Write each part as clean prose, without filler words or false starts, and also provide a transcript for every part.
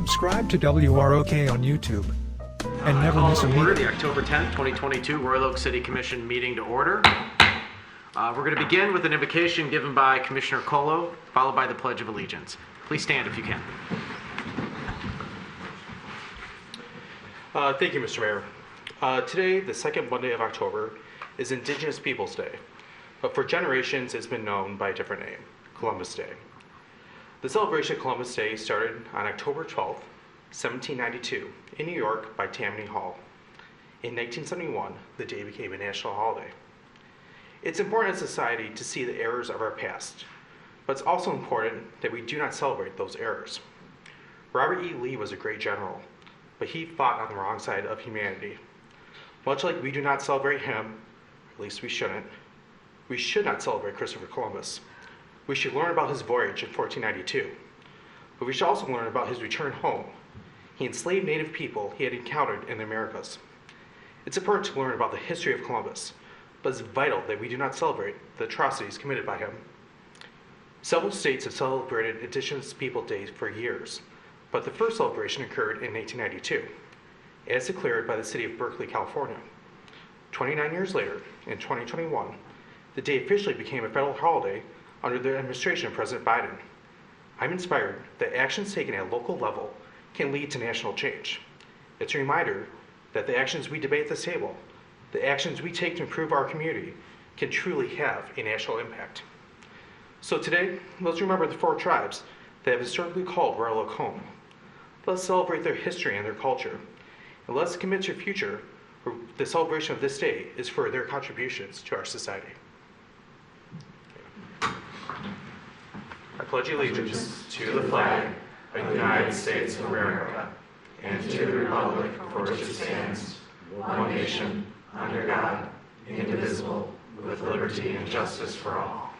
Subscribe to WROK on YouTube and never miss a Call to order meeting. the October 10th, 2022 Royal Oak City Commission meeting to order. We're going to begin with an invocation given by Commissioner Colo, followed by the Pledge of Allegiance. Please stand if you can. Thank you, Mr. Mayor. Today, the second Monday of October, is Indigenous Peoples Day, but for generations it's been known by a different name, Columbus Day. The celebration of Columbus Day started on October 12, 1792, in New York by Tammany Hall. In 1971, the day became a national holiday. It's important as a society to see the errors of our past, but it's also important that we do not celebrate those errors. Robert E. Lee was a great general, but he fought on the wrong side of humanity. Much like we do not celebrate him, at least we shouldn't, we should not celebrate Christopher Columbus. We should learn about his voyage in 1492, but we should also learn about his return home. He enslaved native people he had encountered in the Americas. It's important to learn about the history of Columbus, but it's vital that we do not celebrate the atrocities committed by him. Several states have celebrated Indigenous People Day for years, but the first celebration occurred in 1892, as declared by the city of Berkeley, California. 29 years later, in 2021, the day officially became a federal holiday under the administration of President Biden. I'm inspired that actions taken at a local level can lead to national change. It's a reminder that the actions we debate at this table, the actions we take to improve our community, can truly have a national impact. So today, let's remember the 4 tribes that have historically called Royal Oak home. Let's celebrate their history and their culture, and let's commit to a future where the celebration of this day is for their contributions to our society. I pledge allegiance to the flag of the United States of America and to the republic for which it stands, one nation, under God, indivisible, with liberty and justice for all.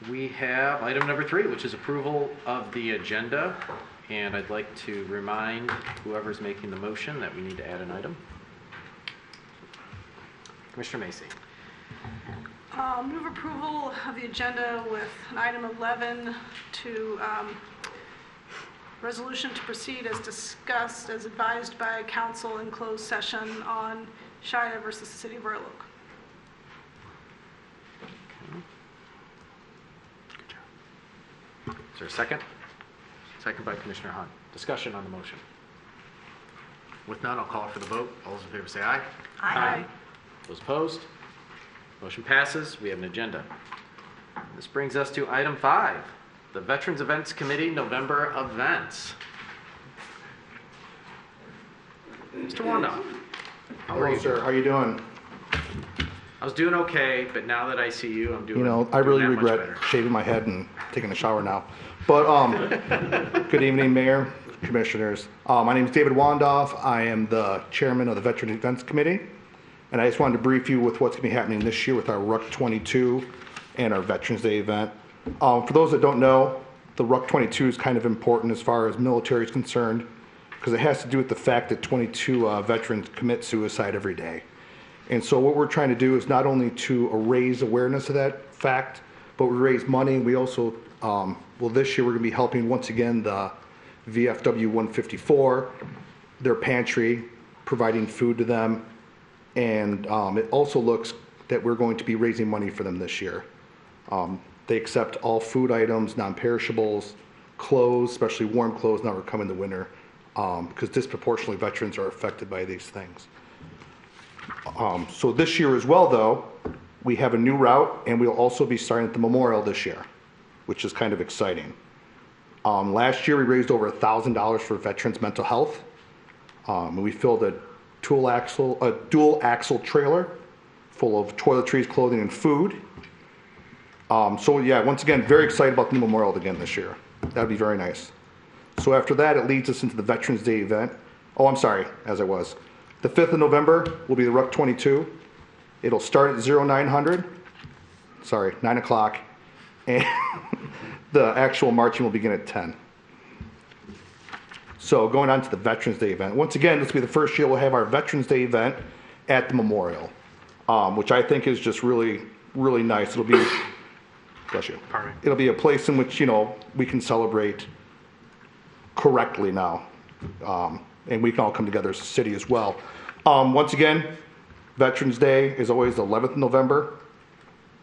We have item number 3, which is approval of the agenda. And I'd like to remind whoever's making the motion that we need to add an item. Commissioner Macy. Move approval of the agenda with an item 11 to resolution to proceed as discussed, as advised by council in closed session on Shia versus the City of Royal Oak. Is there a second? Second by Commissioner Hunt. Discussion on the motion. With none, I'll call for the vote. All those in favor say aye. Aye. Those opposed? Motion passes. We have an agenda. This brings us to item 5, the Veterans Events Committee November events. Mr. Wanda, how are you? Sir, how you doing? I was doing okay, but now that I see you, I'm doing. I really doing that much regret better. shaving my head and taking a shower now. But good evening, Mayor, Commissioners. My name is David Wandoff. I am the chairman of the Veteran Events Committee, and I just wanted to brief you with what's going to be happening this year with our WROK 22 and our Veterans Day event. For those that don't know, the WROK 22 is kind of important as far as military is concerned, because it has to do with the fact that 22 veterans commit suicide every day. And so what we're trying to do is not only to raise awareness of that fact, but we raise money. We also, this year we're going to be helping once again the VFW 154, their pantry, providing food to them. And it also looks that we're going to be raising money for them this year. They accept all food items, non-perishables, clothes, especially warm clothes now we're coming the winter, because disproportionately veterans are affected by these things. So this year as well, though, we have a new route, and we'll also be starting at the memorial this year, which is kind of exciting. Last year, we raised over $1,000 for veterans' mental health. And we filled a dual axle trailer full of toiletries, clothing, and food. So yeah, once again, very excited about the new memorial again this year. That'd be very nice. So after that, it leads us into the Veterans Day event. Oh, I'm sorry, as I was. The 5th of November will be the WROK 22. It'll start at 9 o'clock, and the actual marching will begin at 10. So going on to the Veterans Day event. Once again, this will be the first year we'll have our Veterans Day event at the memorial, which I think is just really, really nice. It'll be, bless you. Pardon me. It'll be a place in which, we can celebrate correctly now. And we can all come together as a city as well. Once again, Veterans Day is always the 11th of November,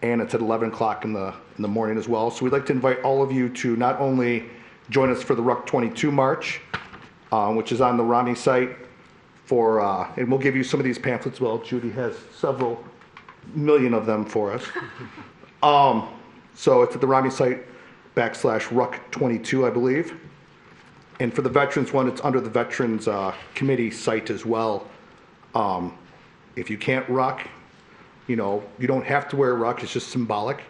and it's at 11 o'clock in the morning as well. So we'd like to invite all of you to not only join us for the WROK 22 March, which is on the Romney site, and we'll give you some of these pamphlets. Well, Judy has several million of them for us. So it's at the Romney site /WROK 22, I believe. And for the veterans one, it's under the Veterans Committee site as well. If you can't ROK, you don't have to wear a ROK, it's just symbolic.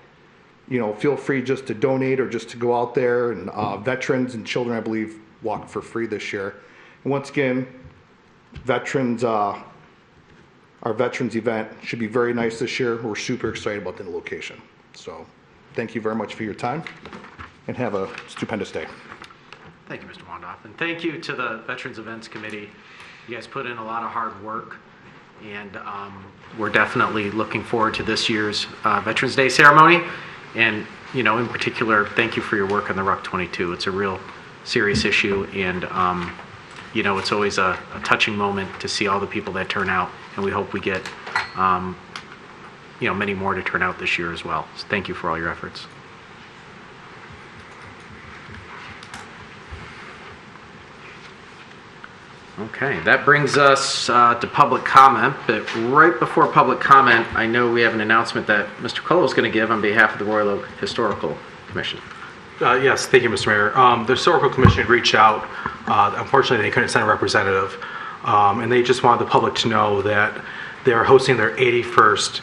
Feel free just to donate or just to go out there. And veterans and children, I believe, walk for free this year. And once again, our veterans event should be very nice this year. We're super excited about the location. So thank you very much for your time, and have a stupendous day. Thank you, Mr. Wandoff. And thank you to the Veterans Events Committee. You guys put in a lot of hard work, and we're definitely looking forward to this year's Veterans Day ceremony. And, in particular, thank you for your work on the WROK 22. It's a real serious issue, and, it's always a touching moment to see all the people that turn out, and we hope we get, many more to turn out this year as well. So thank you for all your efforts. Okay, that brings us to public comment, but right before public comment, I know we have an announcement that Mr. Colo is going to give on behalf of the Royal Oak Historical Commission. Yes, thank you, Mr. Mayor. The Historical Commission reached out. Unfortunately, they couldn't send a representative, and they just wanted the public to know that they are hosting their 81st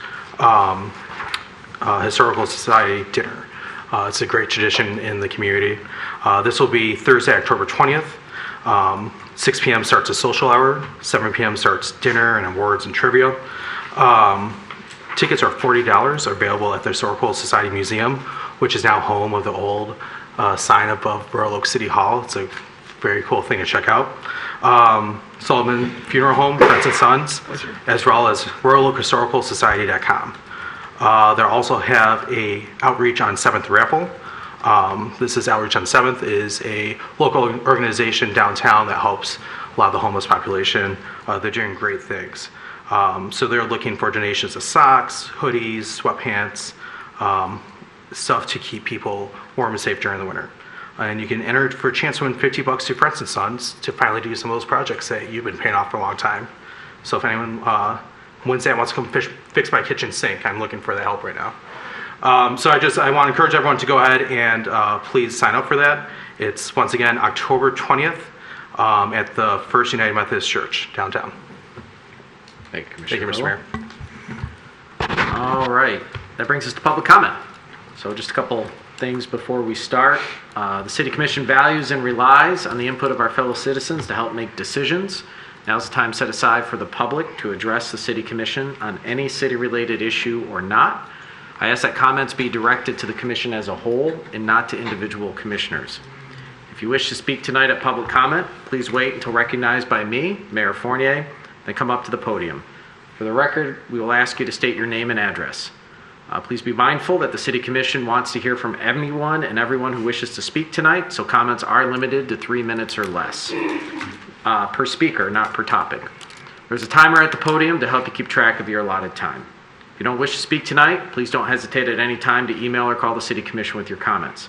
Historical Society dinner. It's a great tradition in the community. This will be Thursday, October 20th. 6 p.m. starts a social hour, 7 p.m. starts dinner and awards and trivia. Tickets are $40, are available at the Historical Society Museum, which is now home of the old sign above Royal Oak City Hall. It's a very cool thing to check out. Sullivan Funeral Home, Friends and Sons, as well as RoyalOakHistoricalSociety.com. They'll also have a outreach on 7th raffle. This is Outreach on 7th, is a local organization downtown that helps a lot of the homeless population. They're doing great things. So they're looking for donations of socks, hoodies, sweatpants, stuff to keep people warm and safe during the winter. And you can enter for a chance to win $50 to Friends and Sons to finally do some of those projects that you've been paying off for a long time. So if anyone wins that wants to come fix my kitchen sink, I'm looking for the help right now. So I want to encourage everyone to go ahead and please sign up for that. It's, once again, October 20th at the First United Methodist Church downtown. Thank you, Thank you, Mr. Mayor. All right, that brings us to public comment. So just a couple things before we start. The City Commission values and relies on the input of our fellow citizens to help make decisions. Now's the time set aside for the public to address the City Commission on any city-related issue or not. I ask that comments be directed to the Commission as a whole and not to individual commissioners. If you wish to speak tonight at public comment, please wait until recognized by me, Mayor Fournier, then come up to the podium. For the record, we will ask you to state your name and address. Please be mindful that the City Commission wants to hear from anyone and everyone who wishes to speak tonight, so comments are limited to 3 minutes or less per speaker, not per topic. There's a timer at the podium to help you keep track of your allotted time. If you don't wish to speak tonight, please don't hesitate at any time to email or call the City Commission with your comments.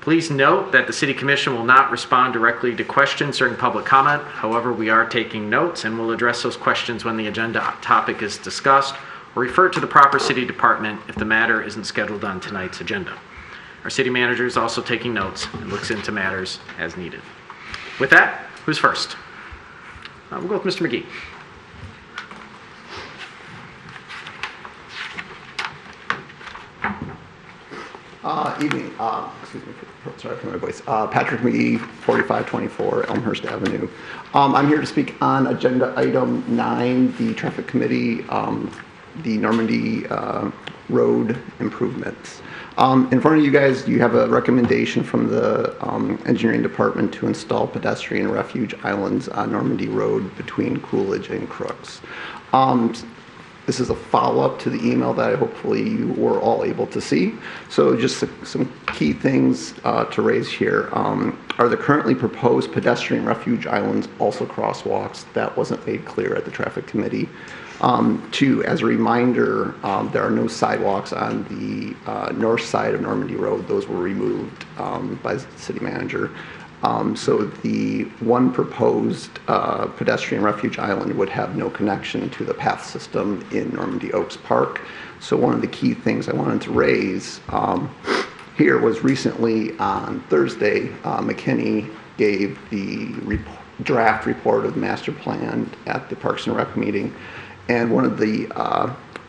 Please note that the City Commission will not respond directly to questions during public comment. However, we are taking notes and will address those questions when the agenda topic is discussed, or refer to the proper city department if the matter isn't scheduled on tonight's agenda. Our city manager is also taking notes and looks into matters as needed. With that, who's first? We'll go with Mr. McGee. Evening. Excuse me, sorry for my voice. Patrick McGee, 4524 Elmhurst Avenue. I'm here to speak on agenda item 9, the traffic committee, the Normandy road improvements. In front of you guys, you have a recommendation from the engineering department to install pedestrian refuge islands on Normandy Road between Coolidge and Crooks. This is a follow-up to the email that hopefully you were all able to see. So just some key things to raise here. Are the currently proposed pedestrian refuge islands also crosswalks? That wasn't made clear at the traffic committee. Two, as a reminder, there are no sidewalks on the north side of Normandy Road. Those were removed by the city manager. So the one proposed pedestrian refuge island would have no connection to the path system in Normandy Oaks Park. So one of the key things I wanted to raise here was recently on Thursday, McKinney gave the draft report of the master plan at the Parks and Rec meeting. And one of the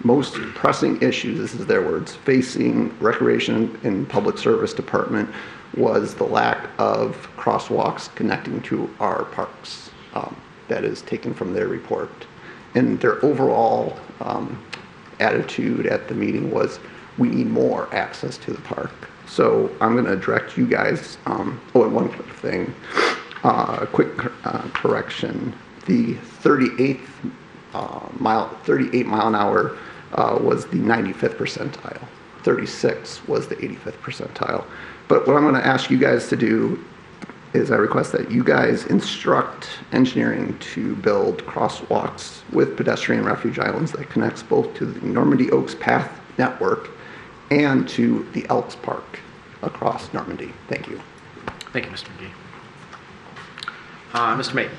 most pressing issues, this is their words, facing Recreation and Public Service Department was the lack of crosswalks connecting to our parks. That is taken from their report. And their overall attitude at the meeting was, we need more access to the park. So I'm going to direct you guys, and one quick thing, quick correction. The 38 mile an hour was the 95th percentile. 36 was the 85th percentile. But what I'm going to ask you guys to do is I request that you guys instruct engineering to build crosswalks with pedestrian refuge islands that connects both to the Normandy Oaks Path network and to the Elks Park across Normandy. Thank you. Thank you, Mr. McGee. Mr. Maton.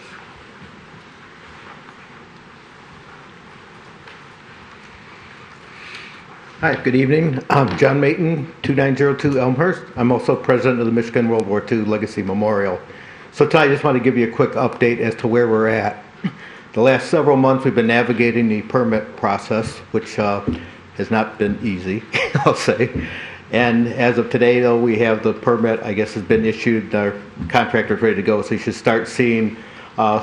Hi, good evening. I'm John Maton, 2902 Elmhurst. I'm also president of the Michigan World War II Legacy Memorial. So tonight I just want to give you a quick update as to where we're at. The last several months we've been navigating the permit process, which has not been easy, I'll say. And as of today, though, we have the permit, I guess, has been issued. Our contractor's ready to go, so you should start seeing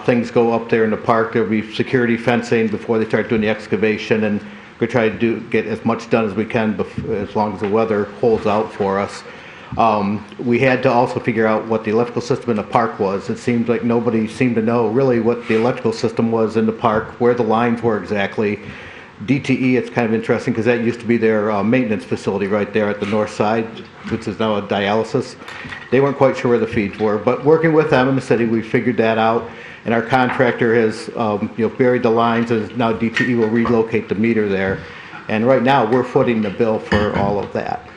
things go up there in the park. There'll be security fencing before they start doing the excavation, and we try to get as much done as we can as long as the weather holds out for us. We had to also figure out what the electrical system in the park was. It seems like nobody seemed to know really what the electrical system was in the park, where the lines were exactly. DTE, it's kind of interesting because that used to be their maintenance facility right there at the north side, which is now a dialysis. They weren't quite sure where the feeds were, but working with them in the city, we figured that out. And our contractor has buried the lines, and now DTE will relocate the meter there. And right now, we're footing the bill for all of that.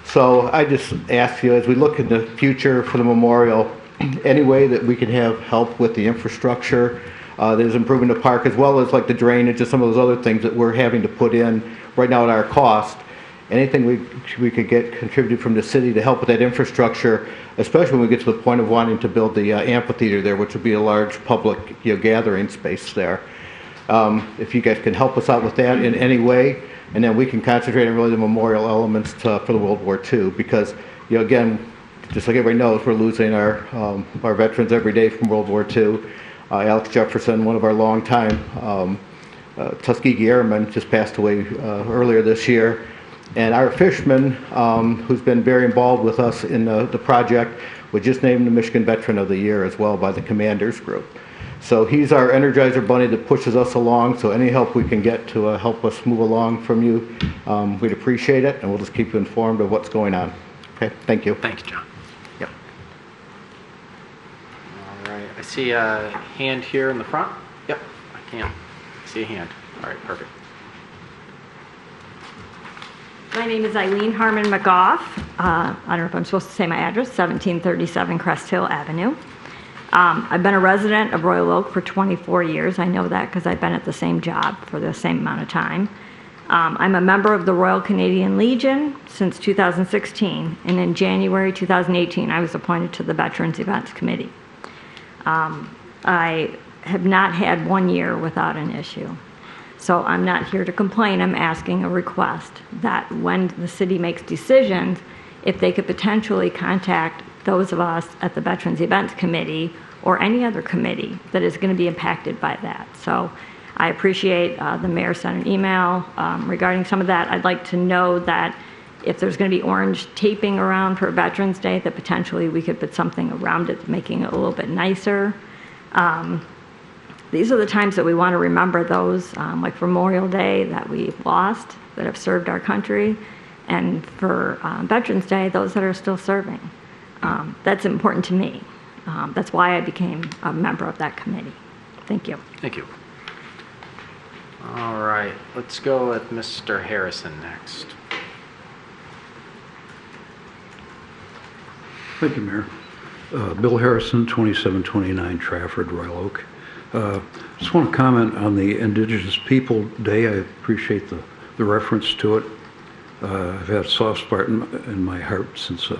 So I just ask you, as we look in the future for the memorial, any way that we can have help with the infrastructure that is improving the park, as well as like the drainage and some of those other things that we're having to put in right now at our cost. Anything we could get contributed from the city to help with that infrastructure, especially when we get to the point of wanting to build the amphitheater there, which would be a large public gathering space there. If you guys can help us out with that in any way, and then we can concentrate on really the memorial elements for the World War II, because again, just like everybody knows, we're losing our veterans every day from World War II. Alex Jefferson, one of our longtime Tuskegee Airmen, just passed away earlier this year. And our fisherman, who's been very involved with us in the project, was just named the Michigan Veteran of the Year as well by the Commanders Group. So he's our Energizer Bunny that pushes us along, so any help we can get to help us move along from you, we'd appreciate it, and we'll just keep you informed of what's going on. Okay, thank you. Thank you, John. Yep. All right, I see a hand here in the front. Yep, I can see a hand. All right, perfect. My name is Eileen Harmon McGough. I don't know if I'm supposed to say my address, 1737 Crest Hill Avenue. I've been a resident of Royal Oak for 24 years. I know that because I've been at the same job for the same amount of time. I'm a member of the Royal Canadian Legion since 2016, and in January 2018, I was appointed to the Veterans Events Committee. I have not had 1 year without an issue. So I'm not here to complain, I'm asking a request that when the city makes decisions, if they could potentially contact those of us at the Veterans Events Committee or any other committee that is going to be impacted by that. So I appreciate the mayor sent an email regarding some of that. I'd like to know that if there's going to be orange taping around for Veterans Day, that potentially we could put something around it, making it a little bit nicer. These are the times that we want to remember those, like Memorial Day, that we lost, that have served our country, and for Veterans Day, those that are still serving. That's important to me. That's why I became a member of that committee. Thank you. Thank you. All right, let's go with Mr. Harrison next. Thank you, Mayor. Bill Harrison, 2729 Trafford, Royal Oak. Just want to comment on the Indigenous People Day. I appreciate the reference to it. I've had a soft spot in my heart since an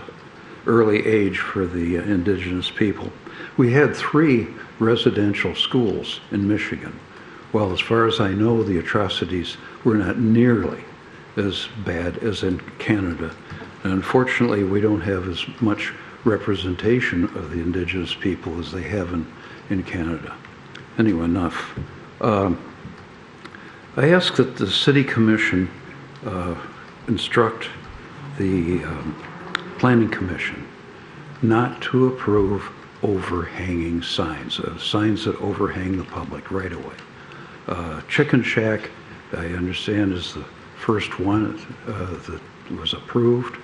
early age for the Indigenous people. We had 3 residential schools in Michigan. Well, as far as I know, the atrocities were not nearly as bad as in Canada. And unfortunately, we don't have as much representation of the Indigenous people as they have in Canada. Anyway, enough. I ask that the City Commission instruct the Planning Commission not to approve overhanging signs, signs that overhang the public right away. Chicken Shack, I understand, is the first one that was approved,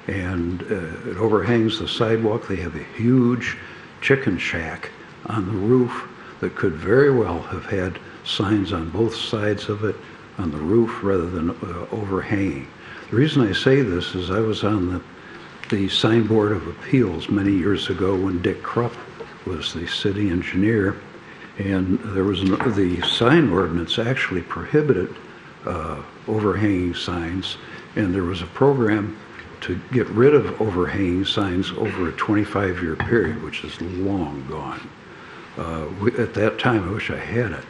and it overhangs the sidewalk. They have a huge chicken shack on the roof that could very well have had signs on both sides of it on the roof rather than overhanging. The reason I say this is I was on the Sign Board of Appeals many years ago when Dick Krupp was the city engineer, and there was the sign ordinance actually prohibited overhanging signs, and there was a program to get rid of overhanging signs over a 25-year period, which is long gone. At that time, I wish I had it,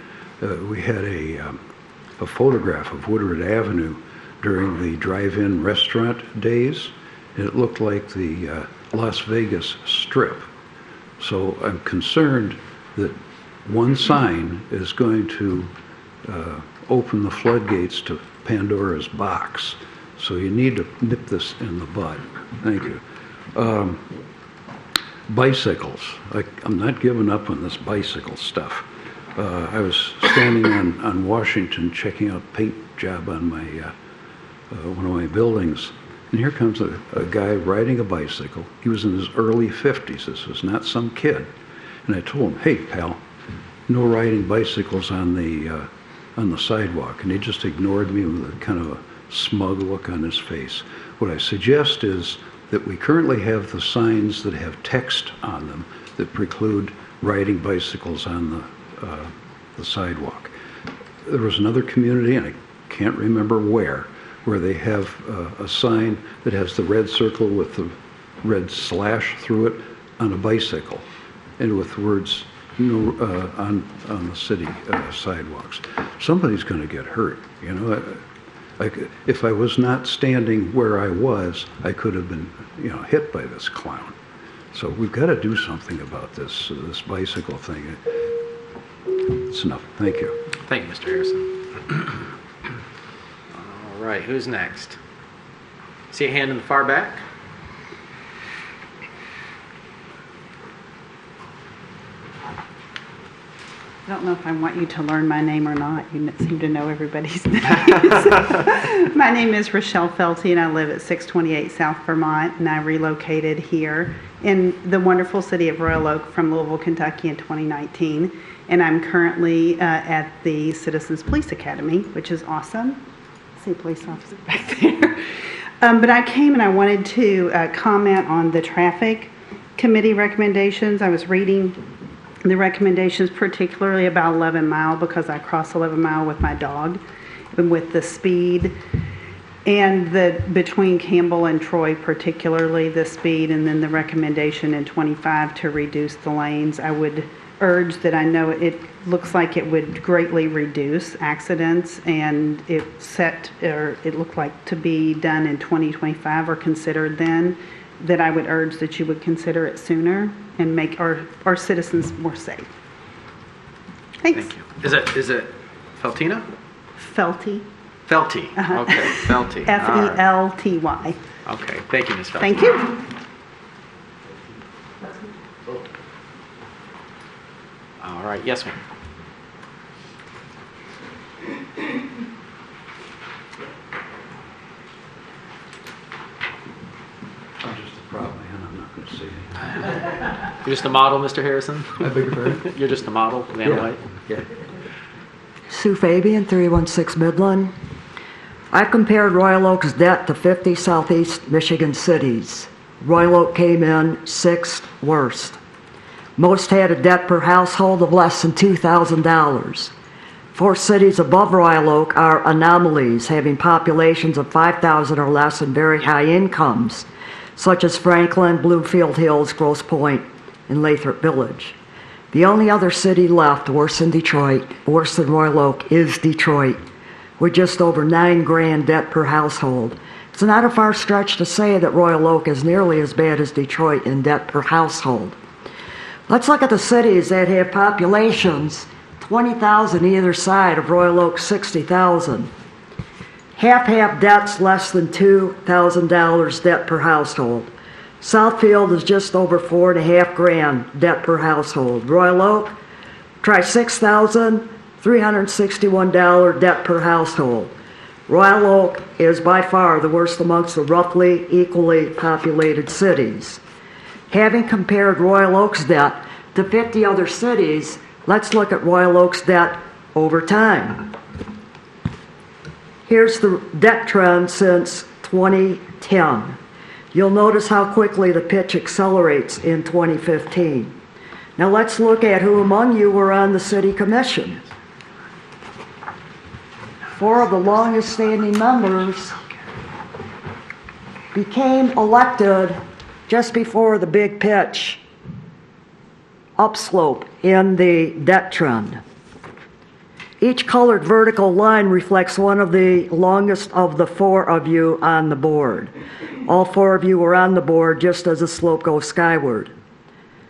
we had a photograph of Woodward Avenue during the drive-in restaurant days, and it looked like the Las Vegas Strip. So I'm concerned that one sign is going to open the floodgates to Pandora's box. So you need to nip this in the bud. Thank you. Bicycles. I'm not giving up on this bicycle stuff. I was standing on Washington checking out paint job on my one of my buildings, and here comes a guy riding a bicycle. He was in his early 50s. This was not some kid. And I told him, "Hey, pal, no riding bicycles on the sidewalk." And he just ignored me with a kind of a smug look on his face. What I suggest is that we currently have the signs that have text on them that preclude riding bicycles on the sidewalk. There was another community, and I can't remember where they have a sign that has the red circle with the red slash through it on a bicycle, and with words on the city sidewalks. Somebody's going to get hurt, you know. If I was not standing where I was, I could have been, hit by this clown. So we've got to do something about this bicycle thing. It's enough. Thank you. Thank you, Mr. Harrison. All right, who's next? See a hand in the far back? I don't know if I want you to learn my name or not. You seem to know everybody's names. My name is Rochelle Felty, and I live at 628 South Vermont, and I relocated here in the wonderful city of Royal Oak from Louisville, Kentucky in 2019. And I'm currently at the Citizens Police Academy, which is awesome. I see a police officer back there. But I came and I wanted to comment on the traffic committee recommendations. I was reading the recommendations, particularly about 11 Mile, because I cross 11 Mile with my dog, and with the speed, and between Campbell and Troy, particularly the speed, and then the recommendation in 25 to reduce the lanes. I would urge that. I know it looks like it would greatly reduce accidents, and it looked like to be done in 2025 or considered then, that I would urge that you would consider it sooner and make our citizens more safe. Thanks. Thank you. Is it Feltina? Felty. Felty. Okay, Felty. All right. Felty. Okay, thank you, Ms. Felty. Thank you. All right, yes, ma'am. I'm just a prop man, I'm not going to say anything. You're just a model, Mr. Harrison? I beg your pardon? You're just a model, Van White? Yeah. Sue Fabian, 316 Midland. I compared Royal Oak's debt to 50 southeast Michigan cities. Royal Oak came in 6th worst. Most had a debt per household of less than $2,000. 4 cities above Royal Oak are anomalies, having populations of 5,000 or less and very high incomes, such as Franklin, Bloomfield Hills, Grosse Pointe, and Lathrop Village. The only other city left worse than Detroit, worse than Royal Oak, is Detroit, with just over $9,000 debt per household. It's not a far stretch to say that Royal Oak is nearly as bad as Detroit in debt per household. Let's look at the cities that have populations 20,000 either side of Royal Oak's 60,000. Half debts less than $2,000 debt per household. Southfield is just over $4,500 debt per household. Royal Oak, try $6,361 debt per household. Royal Oak is by far the worst amongst the roughly equally populated cities. Having compared Royal Oak's debt to 50 other cities, let's look at Royal Oak's debt over time. Here's the debt trend since 2010. You'll notice how quickly the pitch accelerates in 2015. Now let's look at who among you were on the city commission. 4 of the longest standing members became elected just before the big pitch upslope in the debt trend. Each colored vertical line reflects one of the longest of the 4 of you on the board. All 4 of you were on the board just as the slope goes skyward.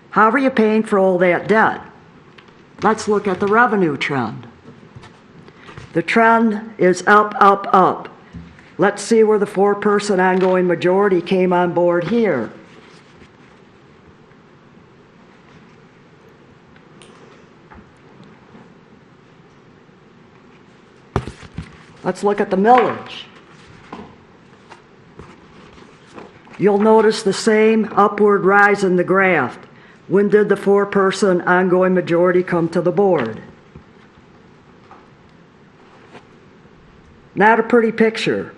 How are you paying for all that debt? Let's look at the revenue trend. The trend is up, up, up. Let's see where the 4-person ongoing majority came on board here. Let's look at the millage. You'll notice the same upward rise in the graph. When did the 4-person ongoing majority come to the board? Not a pretty picture.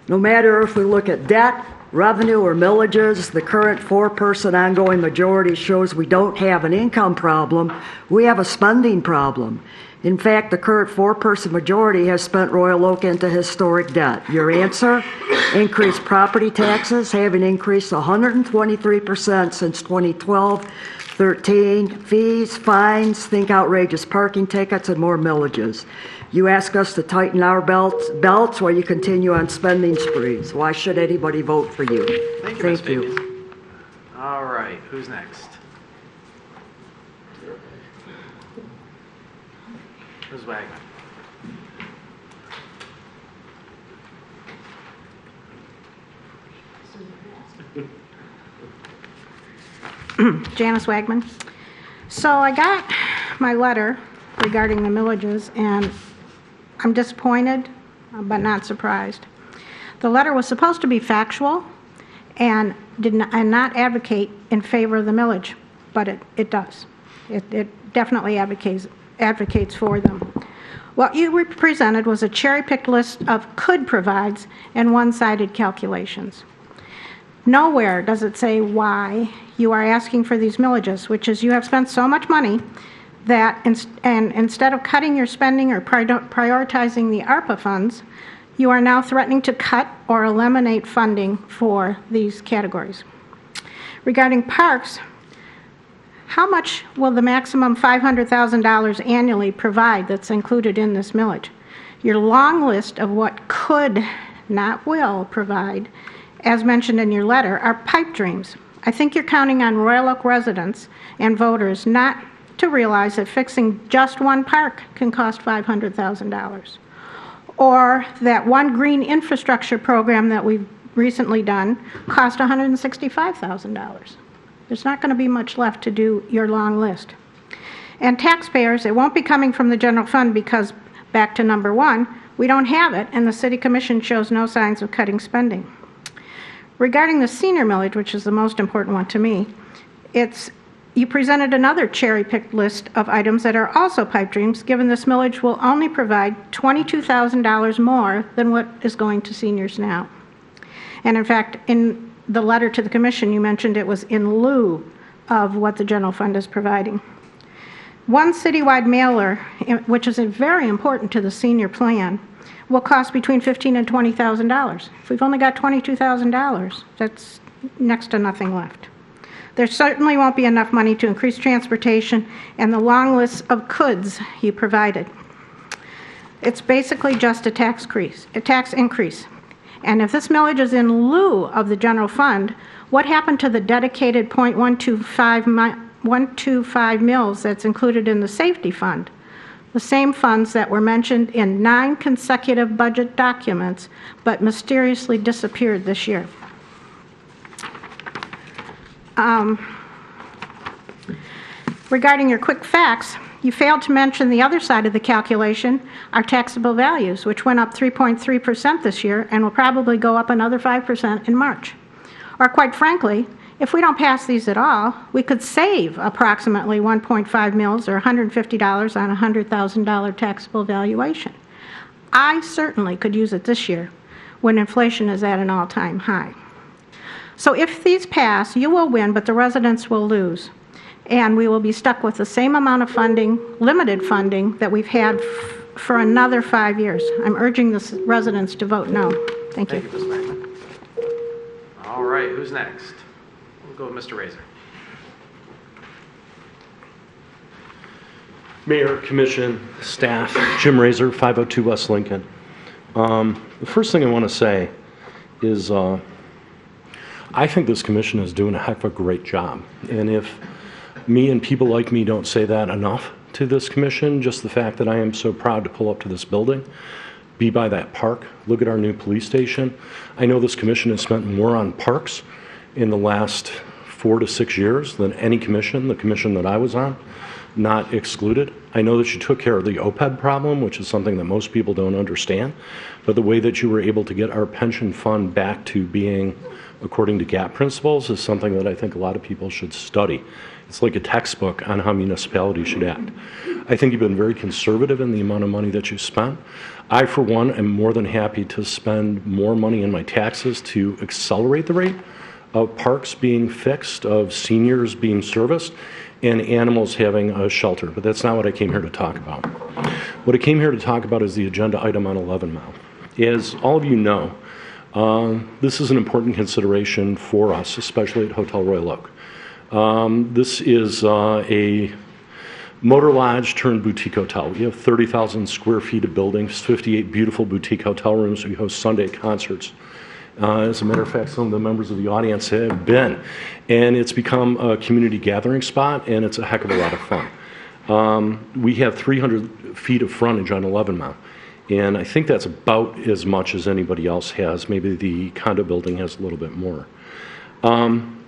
No matter if we look at debt, revenue, or millages, the current 4-person ongoing majority shows we don't have an income problem, we have a spending problem. In fact, the current 4-person majority has spent Royal Oak into historic debt. Your answer? Increased property taxes, having increased 123% since 2012-13. Fees, fines, think outrageous parking tickets, and more millages. You ask us to tighten our belts while you continue on spending sprees. Why should anybody vote for you? Thank you, Ms. Fabian. All right, who's next? Ms. Wagner. Janice Wagman. So I got my letter regarding the millages, and I'm disappointed, but not surprised. The letter was supposed to be factual and not advocate in favor of the millage, but it does. It definitely advocates for them. What you presented was a cherry-picked list of could-provides and one-sided calculations. Nowhere does it say why you are asking for these millages, which is you have spent so much money that instead of cutting your spending or prioritizing the ARPA funds, you are now threatening to cut or eliminate funding for these categories. Regarding parks, how much will the maximum $500,000 annually provide that's included in this millage? Your long list of what could, not will, provide, as mentioned in your letter, are pipe dreams. I think you're counting on Royal Oak residents and voters not to realize that fixing just one park can cost $500,000. Or that one green infrastructure program that we've recently done cost $165,000. There's not going to be much left to do your long list. And taxpayers, it won't be coming from the general fund because, back to number one, we don't have it, and the City Commission shows no signs of cutting spending. Regarding the senior millage, which is the most important one to me, you presented another cherry-picked list of items that are also pipe dreams, given this millage will only provide $22,000 more than what is going to seniors now. And in fact, in the letter to the Commission, you mentioned it was in lieu of what the general fund is providing. One citywide mailer, which is very important to the senior plan, will cost between $15,000 and $20,000. If we've only got $22,000, that's next to nothing left. There certainly won't be enough money to increase transportation and the long list of coulds you provided. It's basically just a tax increase. And if this millage is in lieu of the general fund, what happened to the dedicated .125 mils that's included in the safety fund? The same funds that were mentioned in 9 consecutive budget documents, but mysteriously disappeared this year. Regarding your quick facts, you failed to mention the other side of the calculation, our taxable values, which went up 3.3% this year and will probably go up another 5% in March. Or quite frankly, if we don't pass these at all, we could save approximately 1.5 mils or $150 on a $100,000 taxable valuation. I certainly could use it this year when inflation is at an all-time high. So if these pass, you will win, but the residents will lose. And we will be stuck with the same amount of funding, limited funding, that we've had for another 5 years. I'm urging the residents to vote no. Thank you. Thank you, Ms. Magman. All right, who's next? We'll go with Mr. Razor. Mayor, Commission, staff, Jim Razor, 502 West Lincoln. The first thing I want to say is I think this commission is doing a heck of a great job. And if me and people like me don't say that enough to this commission, just the fact that I am so proud to pull up to this building, be by that park, look at our new police station. I know this commission has spent more on parks in the last 4 to 6 years than any commission, the commission that I was on, not excluded. I know that you took care of the OPEB problem, which is something that most people don't understand, but the way that you were able to get our pension fund back to being according to GAAP principles is something that I think a lot of people should study. It's like a textbook on how municipalities should act. I think you've been very conservative in the amount of money that you spent. I, for one, am more than happy to spend more money in my taxes to accelerate the rate of parks being fixed, of seniors being serviced, and animals having a shelter. But that's not what I came here to talk about. What I came here to talk about is the agenda item on 11 Mile. As all of you know, this is an important consideration for us, especially at Hotel Royal Oak. This is a motor lodge turned boutique hotel. We have 30,000 square feet of buildings, 58 beautiful boutique hotel rooms. We host Sunday concerts. As a matter of fact, some of the members of the audience have been. And it's become a community gathering spot, and it's a heck of a lot of fun. We have 300 feet of frontage on 11 Mile. And I think that's about as much as anybody else has. Maybe the condo building has a little bit more.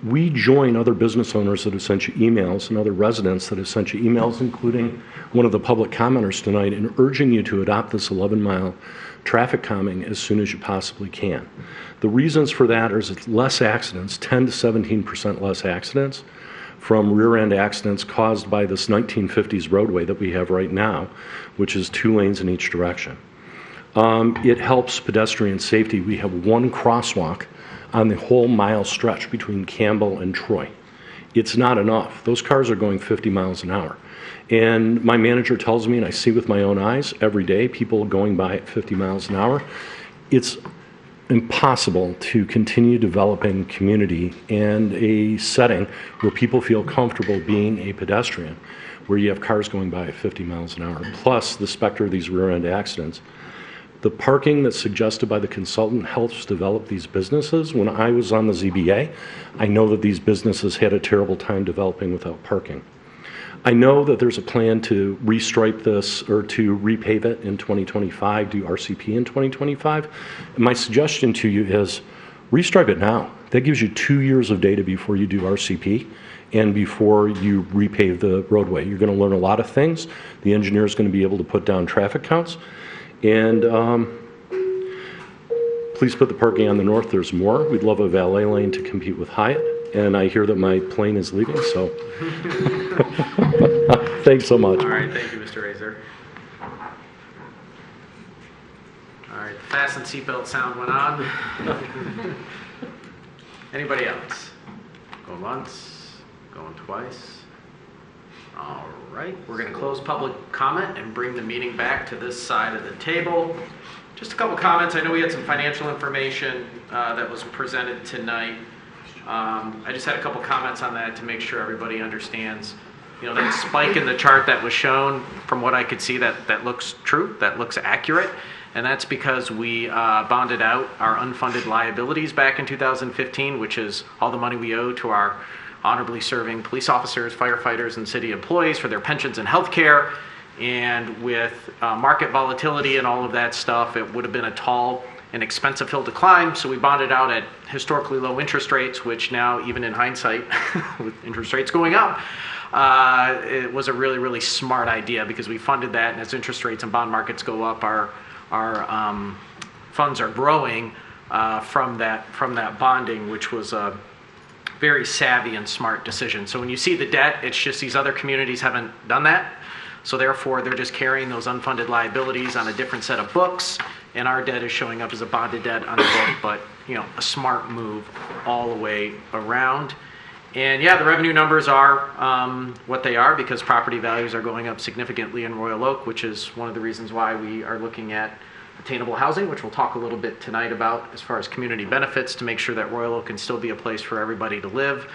We join other business owners that have sent you emails and other residents that have sent you emails, including one of the public commenters tonight, in urging you to adopt this 11 Mile traffic calming as soon as you possibly can. The reasons for that are less accidents, 10 to 17% less accidents from rear-end accidents caused by this 1950s roadway that we have right now, which is 2 lanes in each direction. It helps pedestrian safety. We have 1 crosswalk on the whole mile stretch between Campbell and Troy. It's not enough. Those cars are going 50 miles an hour. And my manager tells me, and I see with my own eyes every day, people going by at 50 miles an hour. It's impossible to continue developing community and a setting where people feel comfortable being a pedestrian, where you have cars going by at 50 miles an hour, plus the specter of these rear-end accidents. The parking that's suggested by the consultant helps develop these businesses. When I was on the ZBA, I know that these businesses had a terrible time developing without parking. I know that there's a plan to restripe this or to repave it in 2025, do RCP in 2025. And my suggestion to you is restripe it now. That gives you 2 years of data before you do RCP and before you repave the roadway. You're going to learn a lot of things. The engineer is going to be able to put down traffic counts. And please put the parking on the north. There's more. We'd love a valet lane to compete with Hyatt. And I hear that my plane is leaving, so thanks so much. All right, thank you, Mr. Razor. All right, the fasten seatbelt sound went on. Anybody else? Going once, going twice. All right, we're going to close public comment and bring the meeting back to this side of the table. Just a couple comments. I know we had some financial information that was presented tonight. I just had a couple comments on that to make sure everybody understands, that spike in the chart that was shown, from what I could see, that looks true, that looks accurate. And that's because we bonded out our unfunded liabilities back in 2015, which is all the money we owe to our honorably serving police officers, firefighters, and city employees for their pensions and health care. And with market volatility and all of that stuff, it would have been a tall and expensive hill to climb, so we bonded out at historically low interest rates, which now, even in hindsight, with interest rates going up, it was a really, really smart idea because we funded that, and as interest rates and bond markets go up, our funds are growing from that bonding, which was a very savvy and smart decision. So when you see the debt, it's just these other communities haven't done that, so therefore they're just carrying those unfunded liabilities on a different set of books. And our debt is showing up as a bonded debt on the book, but a smart move all the way around. And yeah, the revenue numbers are what they are because property values are going up significantly in Royal Oak, which is one of the reasons why we are looking at attainable housing, which we'll talk a little bit tonight about as far as community benefits to make sure that Royal Oak can still be a place for everybody to live.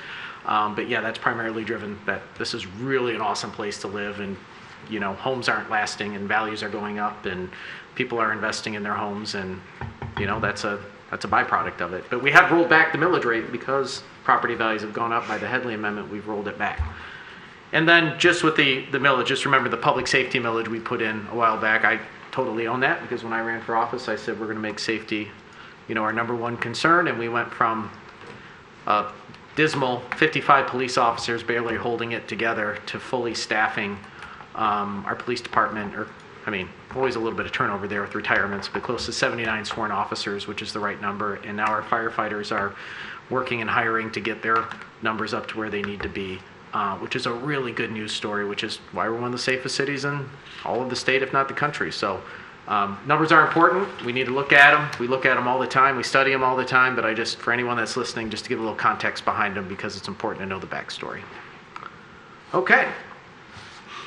But yeah, that's primarily driven that this is really an awesome place to live, and homes aren't lasting and values are going up and people are investing in their homes, and that's a byproduct of it. But we have rolled back the millage rate because property values have gone up by the Headley Amendment. We've rolled it back. And then just with the millage, just remember the public safety millage we put in a while back. I totally own that because when I ran for office, I said we're going to make safety, our number one concern, and we went from a dismal 55 police officers barely holding it together to fully staffing our police department, always a little bit of turnover there with retirements, but close to 79 sworn officers, which is the right number. And now our firefighters are working and hiring to get their numbers up to where they need to be, which is a really good news story, which is why we're one of the safest cities in all of the state, if not the country. So numbers are important. We need to look at them. We look at them all the time. We study them all the time. But for anyone that's listening, just to give a little context behind them because it's important to know the backstory. Okay.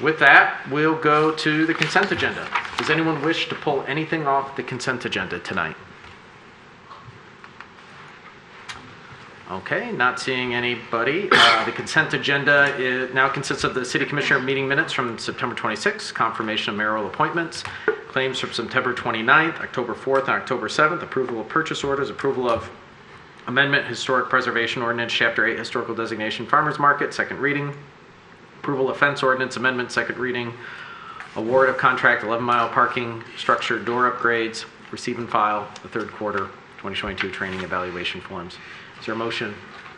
With that, we'll go to the consent agenda. Does anyone wish to pull anything off the consent agenda tonight? Okay, not seeing anybody. The consent agenda now consists of the City Commissioner meeting minutes from September 26th, confirmation of mayoral appointments, claims from September 29th, October 4th, and October 7th, approval of purchase orders, approval of amendment Historic Preservation Ordinance, Chapter 8, Historical Designation Farmers Market, second reading, approval of fence ordinance amendment, second reading, award of contract 11-mile parking structure door upgrades, receive and file the third quarter 2022 training evaluation forms. Is there a motion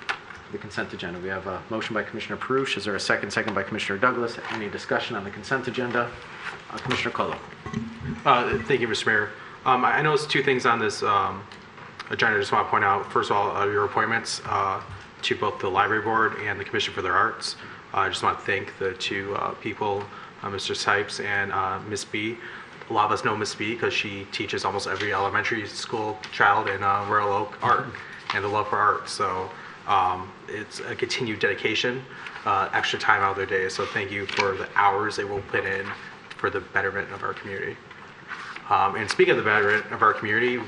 for the consent agenda? We have a motion by Commissioner Perush. Is there a second? Second by Commissioner Douglas. Any discussion on the consent agenda? Commissioner Colo. Thank you, Mr. Mayor. I noticed two things on this agenda I just want to point out. First of all, your appointments to both the Library Board and the Commission for the Arts. I just want to thank the two people, Mr. Sipes and Miss B. A lot of us know Miss B because she teaches almost every elementary school child in Royal Oak art and the love for art. So it's a continued dedication, extra time out of their day. So thank you for the hours they will put in for the betterment of our community. And speaking of the betterment of our community,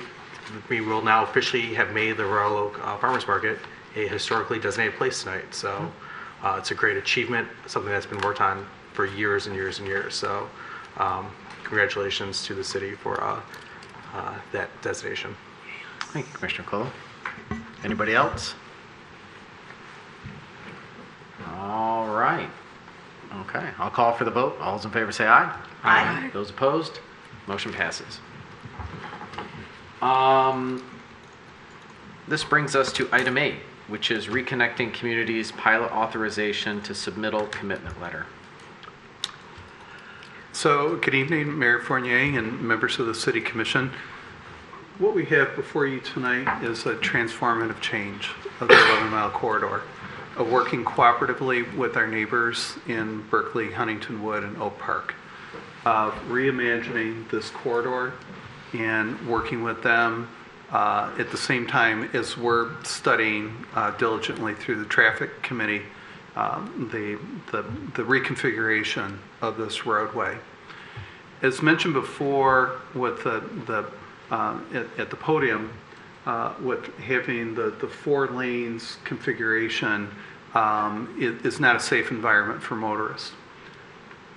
we will now officially have made the Royal Oak Farmers Market a historically designated place tonight. So it's a great achievement, something that's been worked on for years and years and years. So congratulations to the city for that designation. Thank you, Commissioner Cole. Anybody else? All right. Okay, I'll call for the vote. All those in favor say aye. Aye. Those opposed? Motion passes. This brings us to item 8, which is Reconnecting Communities Pilot Authorization to Submittal Commitment Letter. So, good evening, Mayor Fournier and members of the City Commission. What we have before you tonight is a transformative change of the 11-mile corridor, of working cooperatively with our neighbors in Berkeley, Huntington Wood, and Oak Park, of reimagining this corridor and working with them at the same time as we're studying diligently through the traffic committee the reconfiguration of this roadway. As mentioned before, with at the podium, with having the 4 lanes configuration, it is not a safe environment for motorists.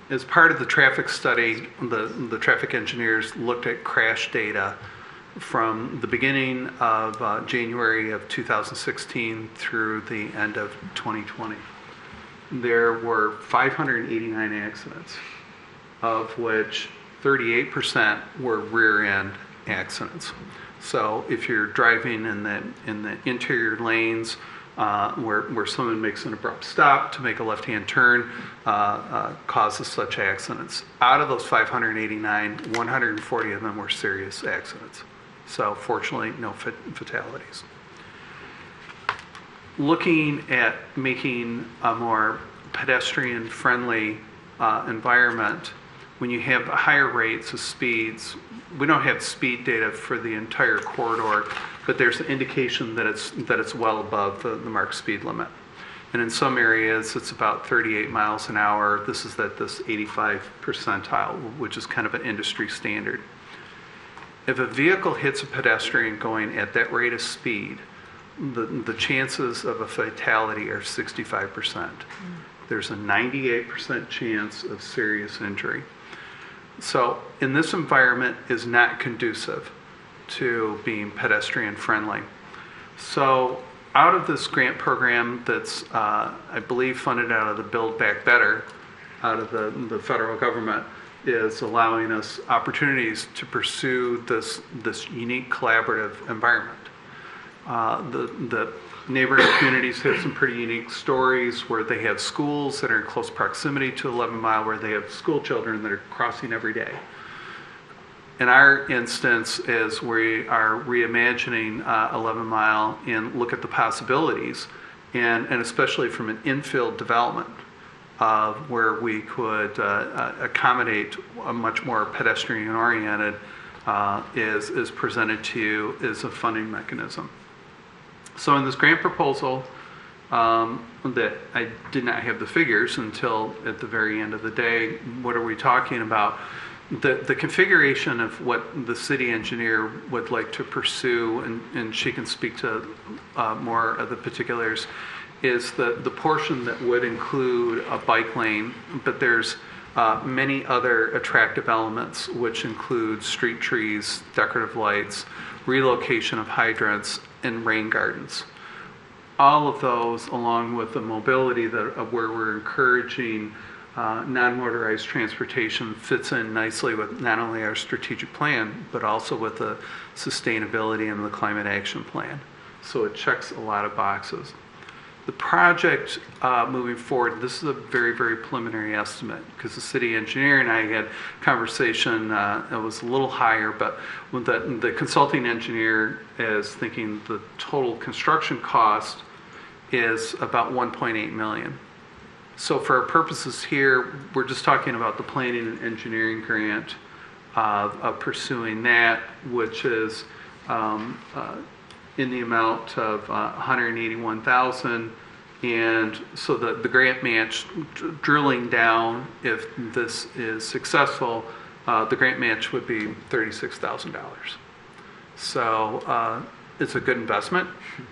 As part of the traffic study, the traffic engineers looked at crash data from the beginning of January of 2016 through the end of 2020. There were 589 accidents, of which 38% were rear-end accidents. So if you're driving in the interior lanes where someone makes an abrupt stop to make a left-hand turn, causes such accidents. Out of those 589, 140 of them were serious accidents. So fortunately, no fatalities. Looking at making a more pedestrian-friendly environment, when you have higher rates of speeds, we don't have speed data for the entire corridor, but there's an indication that it's well above the marked speed limit. And in some areas, it's about 38 miles an hour. This is at this 85 percentile, which is kind of an industry standard. If a vehicle hits a pedestrian going at that rate of speed, the chances of a fatality are 65%. There's a 98% chance of serious injury. So, in this environment is not conducive to being pedestrian friendly. So, out of this grant program that's, I believe, funded out of the Build Back Better, out of the federal government, is allowing us opportunities to pursue this unique collaborative environment. The neighboring communities have some pretty unique stories where they have schools that are in close proximity to 11 Mile, where they have school children that are crossing every day. In our instance, as we are reimagining 11 Mile and look at the possibilities, and especially from an infill development, where we could accommodate a much more pedestrian-oriented is presented to you as a funding mechanism. So in this grant proposal, that I did not have the figures until at the very end of the day, what are we talking about? The configuration of what the city engineer would like to pursue, and she can speak to more of the particulars, is the portion that would include a bike lane, but there's many other attractive elements, which include street trees, decorative lights, relocation of hydrants, and rain gardens. All of those, along with the mobility of where we're encouraging non-motorized transportation, fits in nicely with not only our strategic plan, but also with the sustainability and the climate action plan. So it checks a lot of boxes. The project moving forward, this is a very, very preliminary estimate, because the city engineer and I had conversation, it was a little higher, but when the consulting engineer is thinking the total construction cost is about 1.8 million. So for our purposes here, we're just talking about the planning and engineering grant of pursuing that, which is in the amount of 181,000, and so the grant match, drilling down, if this is successful, the grant match would be $36,000. So it's a good investment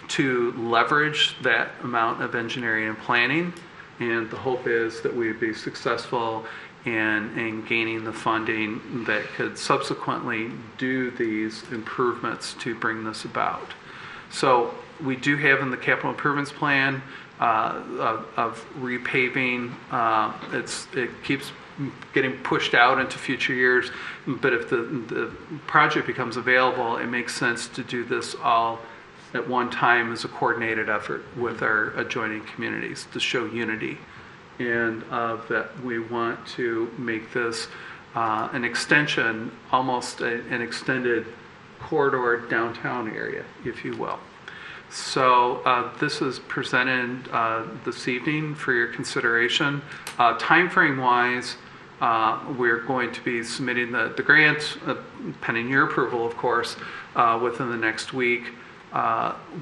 to leverage that amount of engineering and planning, and the hope is that we'd be successful in gaining the funding that could subsequently do these improvements to bring this about. So we do have in the capital improvements plan of repaving. It keeps getting pushed out into future years, but if the project becomes available, it makes sense to do this all at one time as a coordinated effort with our adjoining communities to show unity, and that we want to make this an extension, almost an extended corridor downtown area, if you will. So this is presented this evening for your consideration. Time frame wise, we're going to be submitting the grant, pending your approval, of course, within the next week.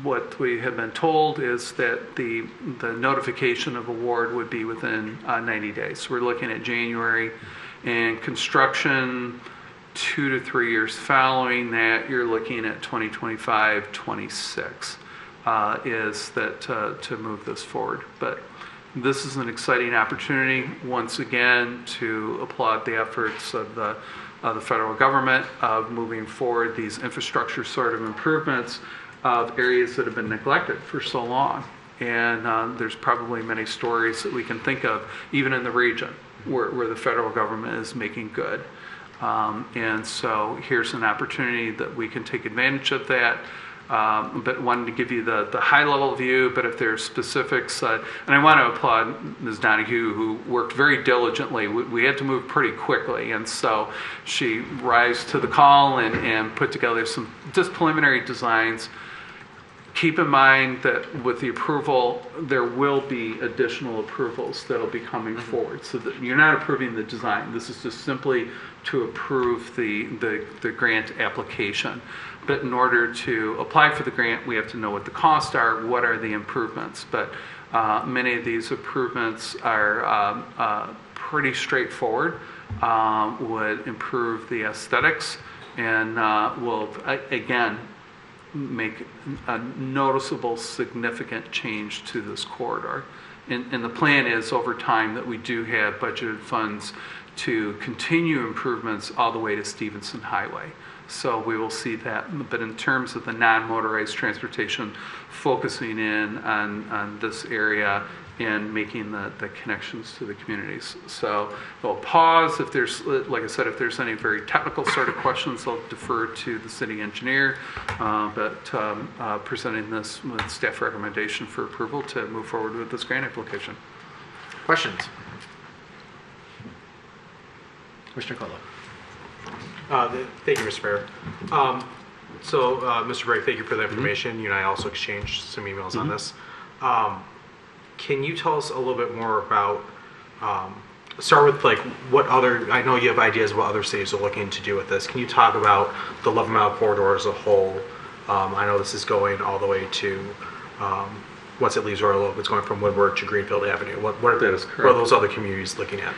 What we have been told is that the notification of award would be within 90 days. So we're looking at January, and construction 2 to 3 years following that, you're looking at 2025, 26 is that to move this forward. But this is an exciting opportunity, once again, to applaud the efforts of the federal government of moving forward these infrastructure sort of improvements of areas that have been neglected for so long. And there's probably many stories that we can think of, even in the region, where the federal government is making good. And so here's an opportunity that we can take advantage of that. But wanted to give you the high-level view, but if there's specifics, and I want to applaud Ms. Donahue, who worked very diligently. We had to move pretty quickly, and so she rise to the call and put together some just preliminary designs. Keep in mind that with the approval, there will be additional approvals that will be coming forward. So that you're not approving the design. This is just simply to approve the grant application. But in order to apply for the grant, we have to know what the costs are, what are the improvements. But many of these improvements are pretty straightforward, would improve the aesthetics, and will, again, make a noticeable, significant change to this corridor. And the plan is, over time, that we do have budgeted funds to continue improvements all the way to Stevenson Highway. So we will see that. But in terms of the non-motorized transportation, focusing in on this area and making the connections to the communities. So we'll pause. If there's, like I said, if there's any very technical sort of questions, I'll defer to the city engineer. But presenting this with staff recommendation for approval to move forward with this grant application. Questions? Commissioner Colo. Thank you, Mr. Mayor. Mr. Bray, thank you for the information. You and I also exchanged some emails on this. Can you tell us a little bit more about, start with like what other, I know you have ideas of what other cities are looking to do with this. Can you talk about the 11-mile corridor as a whole? I know this is going all the way to, once it leaves Royal Oak, it's going from Woodward to Greenfield Avenue. What are those other communities looking at?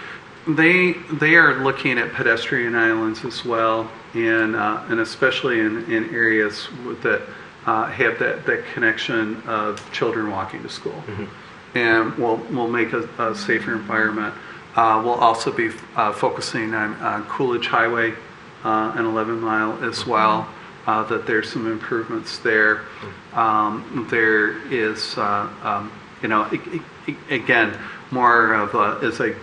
They are looking at pedestrian islands as well, and especially in areas that have that connection of children walking to school. And we'll make a safer environment. We'll also be focusing on Coolidge Highway, an 11-mile as well, that there's some improvements there. There is, again, more of as I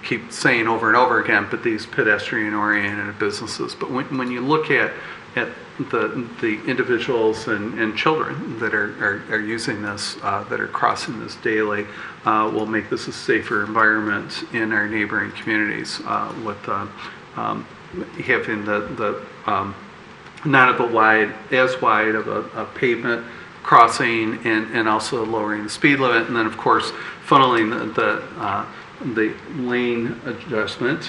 keep saying over and over again, but these pedestrian-oriented businesses. But when you look at the individuals and children that are using this, that are crossing this daily, will make this a safer environment in our neighboring communities with having the not as wide of a pavement crossing, and also lowering the speed limit, and then of course funneling the lane adjustment,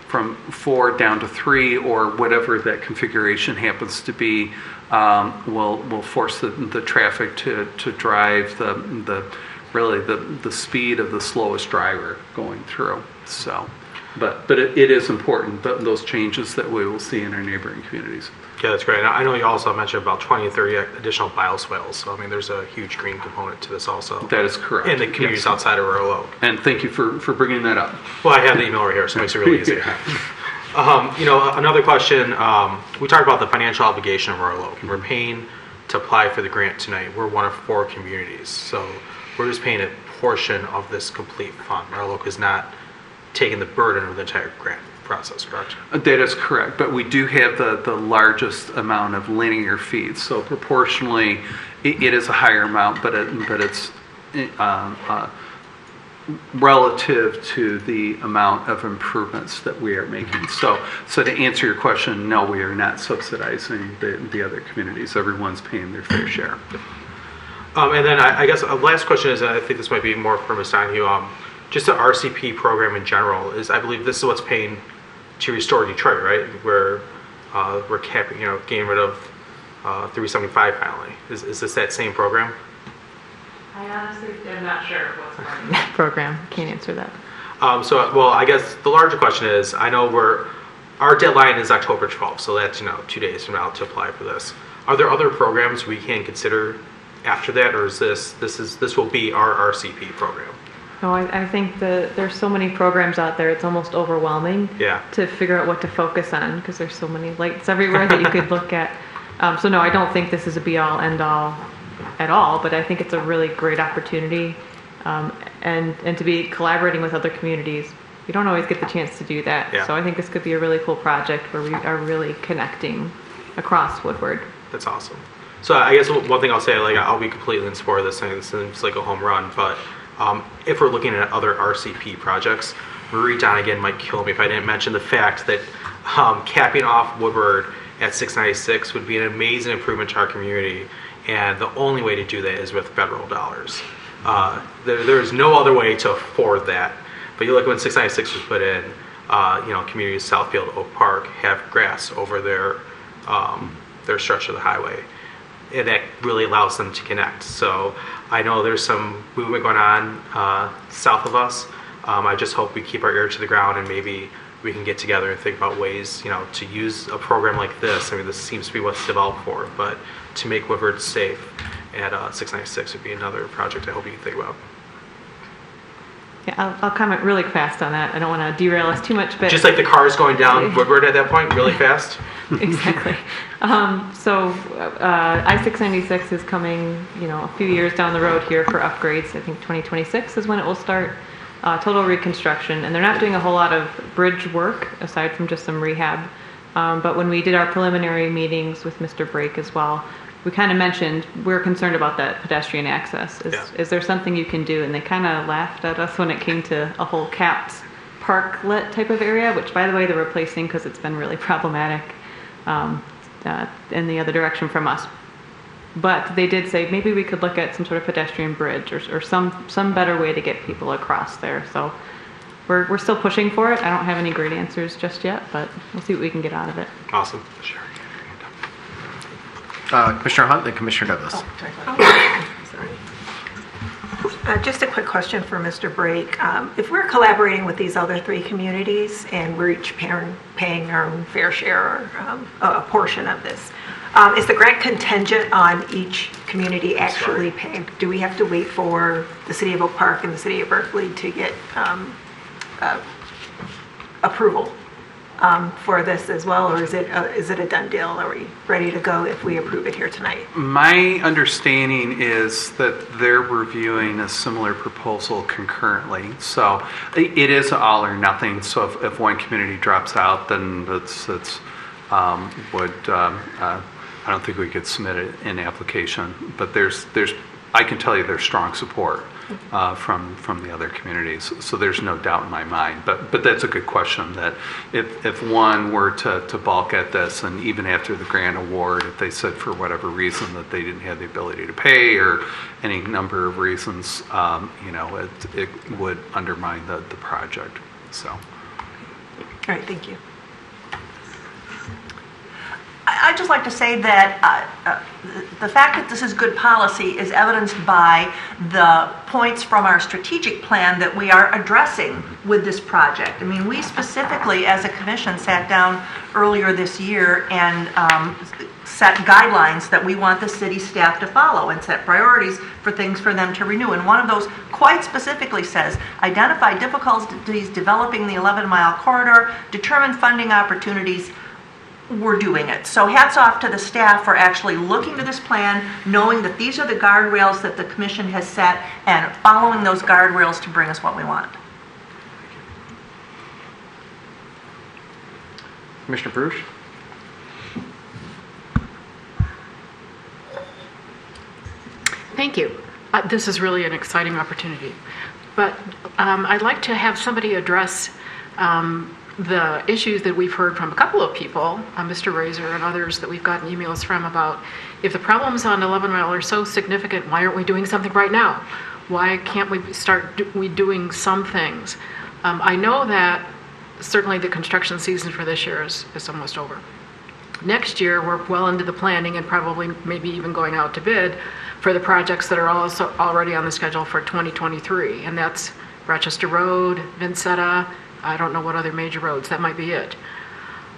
from 4 down to 3, or whatever that configuration happens to be, will force the traffic to drive the speed of the slowest driver going through. So, but it is important, those changes that we will see in our neighboring communities. Yeah, that's great. I know you also mentioned about 20 or 30 additional bioswales. So, I mean, there's a huge green component to this also. That is correct. In the communities outside of Royal Oak. And thank you for bringing that up. Well, I have the email right here, so it makes it really easy. Another question. We talked about the financial obligation of Royal Oak, and we're paying to apply for the grant tonight. We're one of 4 communities, so we're just paying a portion of this complete fund. WROK is not taking the burden of the entire grant process, correct? That is correct, but we do have the largest amount of linear feet, so proportionally it is a higher amount, but it's relative to the amount of improvements that we are making. So to answer your question, no, we are not subsidizing the other communities. Everyone's paying their fair share. And then I guess a last question is, I think this might be more for Ms. Donahue, just the RCP program in general is, I believe this is what's paying to restore Detroit, right? Where we're capping, getting rid of 375 finally. Is this that same program? I honestly am not sure what's going in that program. Can't answer that. Well, I guess the larger question is, I know our deadline is October 12th, so that's 2 days from now to apply for this. Are there other programs we can consider after that, or is this will be our RCP program? No, I think there's so many programs out there, it's almost overwhelming to figure out what to focus on because there's so many lights everywhere that you could look at. So no, I don't think this is a be-all, end-all at all, but I think it's a really great opportunity and to be collaborating with other communities. We don't always get the chance to do that. So I think this could be a really cool project where we are really connecting across Woodward. That's awesome. So I guess one thing I'll say, I'll be completely in support of this thing. It seems like a home run, but if we're looking at other RCP projects, Marie Donegan might kill me if I didn't mention the fact that capping off Woodward at 696 would be an amazing improvement to our community, and the only way to do that is with federal dollars. There is no other way to afford that. But you look when 696 was put in, communities Southfield, Oak Park have grass over their stretch of the highway. And that really allows them to connect. So I know there's some movement going on south of us. I just hope we keep our ear to the ground and maybe we can get together and think about ways, to use a program like this. I mean, this seems to be what's developed for, but to make Woodward safe at 696 would be another project I hope you can think about. Yeah, I'll comment really fast on that. I don't want to derail us too much, but just like the cars going down Woodward at that point, really fast. Exactly. So I-696 is coming, a few years down the road here for upgrades. I think 2026 is when it will start total reconstruction, and they're not doing a whole lot of bridge work aside from just some rehab. But when we did our preliminary meetings with Mr. Brake as well, we kind of mentioned we're concerned about that pedestrian access. Is there something you can do? And they kind of laughed at us when it came to a whole capped parklet type of area, which, by the way, they're replacing because it's been really problematic in the other direction from us. But they did say maybe we could look at some sort of pedestrian bridge or some better way to get people across there. So we're still pushing for it. I don't have any great answers just yet, but we'll see what we can get out of it. Awesome. Sure. Commissioner Hunt, then Commissioner Douglas. Just a quick question for Mr. Brake. If we're collaborating with these other 3 communities and we're each paying our own fair share or a portion of this, is the grant contingent on each community actually paying? Do we have to wait for the City of Oak Park and the City of Berkeley to get approval for this as well, or is it a done deal? Are we ready to go if we approve it here tonight? My understanding is that they're reviewing a similar proposal concurrently. So it is all or nothing. So if one community drops out, then I don't think we could submit an application. But I can tell you there's strong support from the other communities, so there's no doubt in my mind. But that's a good question, that if one were to balk at this, and even after the grant award, if they said for whatever reason that they didn't have the ability to pay or any number of reasons, it would undermine the project. So. All right, thank you. I'd just like to say that the fact that this is good policy is evidenced by the points from our strategic plan that we are addressing with this project. I mean, we specifically, as a commission, sat down earlier this year and set guidelines that we want the city staff to follow and set priorities for things for them to renew. And one of those quite specifically says, identify difficulties developing the 11-mile corridor, determine funding opportunities, we're doing it. So hats off to the staff for actually looking to this plan, knowing that these are the guardrails that the commission has set, and following those guardrails to bring us what we want. Commissioner Perush? Thank you. This is really an exciting opportunity. But I'd like to have somebody address the issues that we've heard from a couple of people, Mr. Razor and others that we've gotten emails from about if the problems on 11 Mile are so significant, why aren't we doing something right now? Why can't we start doing some things? I know that certainly the construction season for this year is almost over. Next year, we're well into the planning and probably maybe even going out to bid for the projects that are also already on the schedule for 2023, and that's Rochester Road, Vincetta, I don't know what other major roads, that might be it.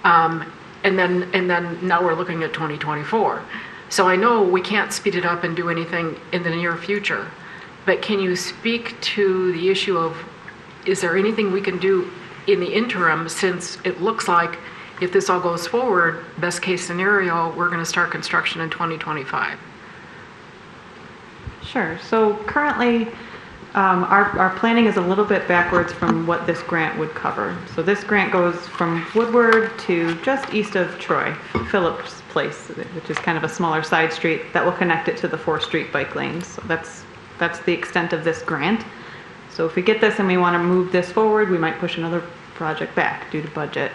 And then now we're looking at 2024. So I know we can't speed it up and do anything in the near future, but can you speak to the issue of, is there anything we can do in the interim, since it looks like if this all goes forward, best case scenario, we're going to start construction in 2025? Sure. So currently, our planning is a little bit backwards from what this grant would cover. So this grant goes from Woodward to just east of Troy, Phillips Place, which is kind of a smaller side street that will connect it to the 4th Street bike lanes. So that's the extent of this grant. So if we get this and we want to move this forward, we might push another project back due to budget.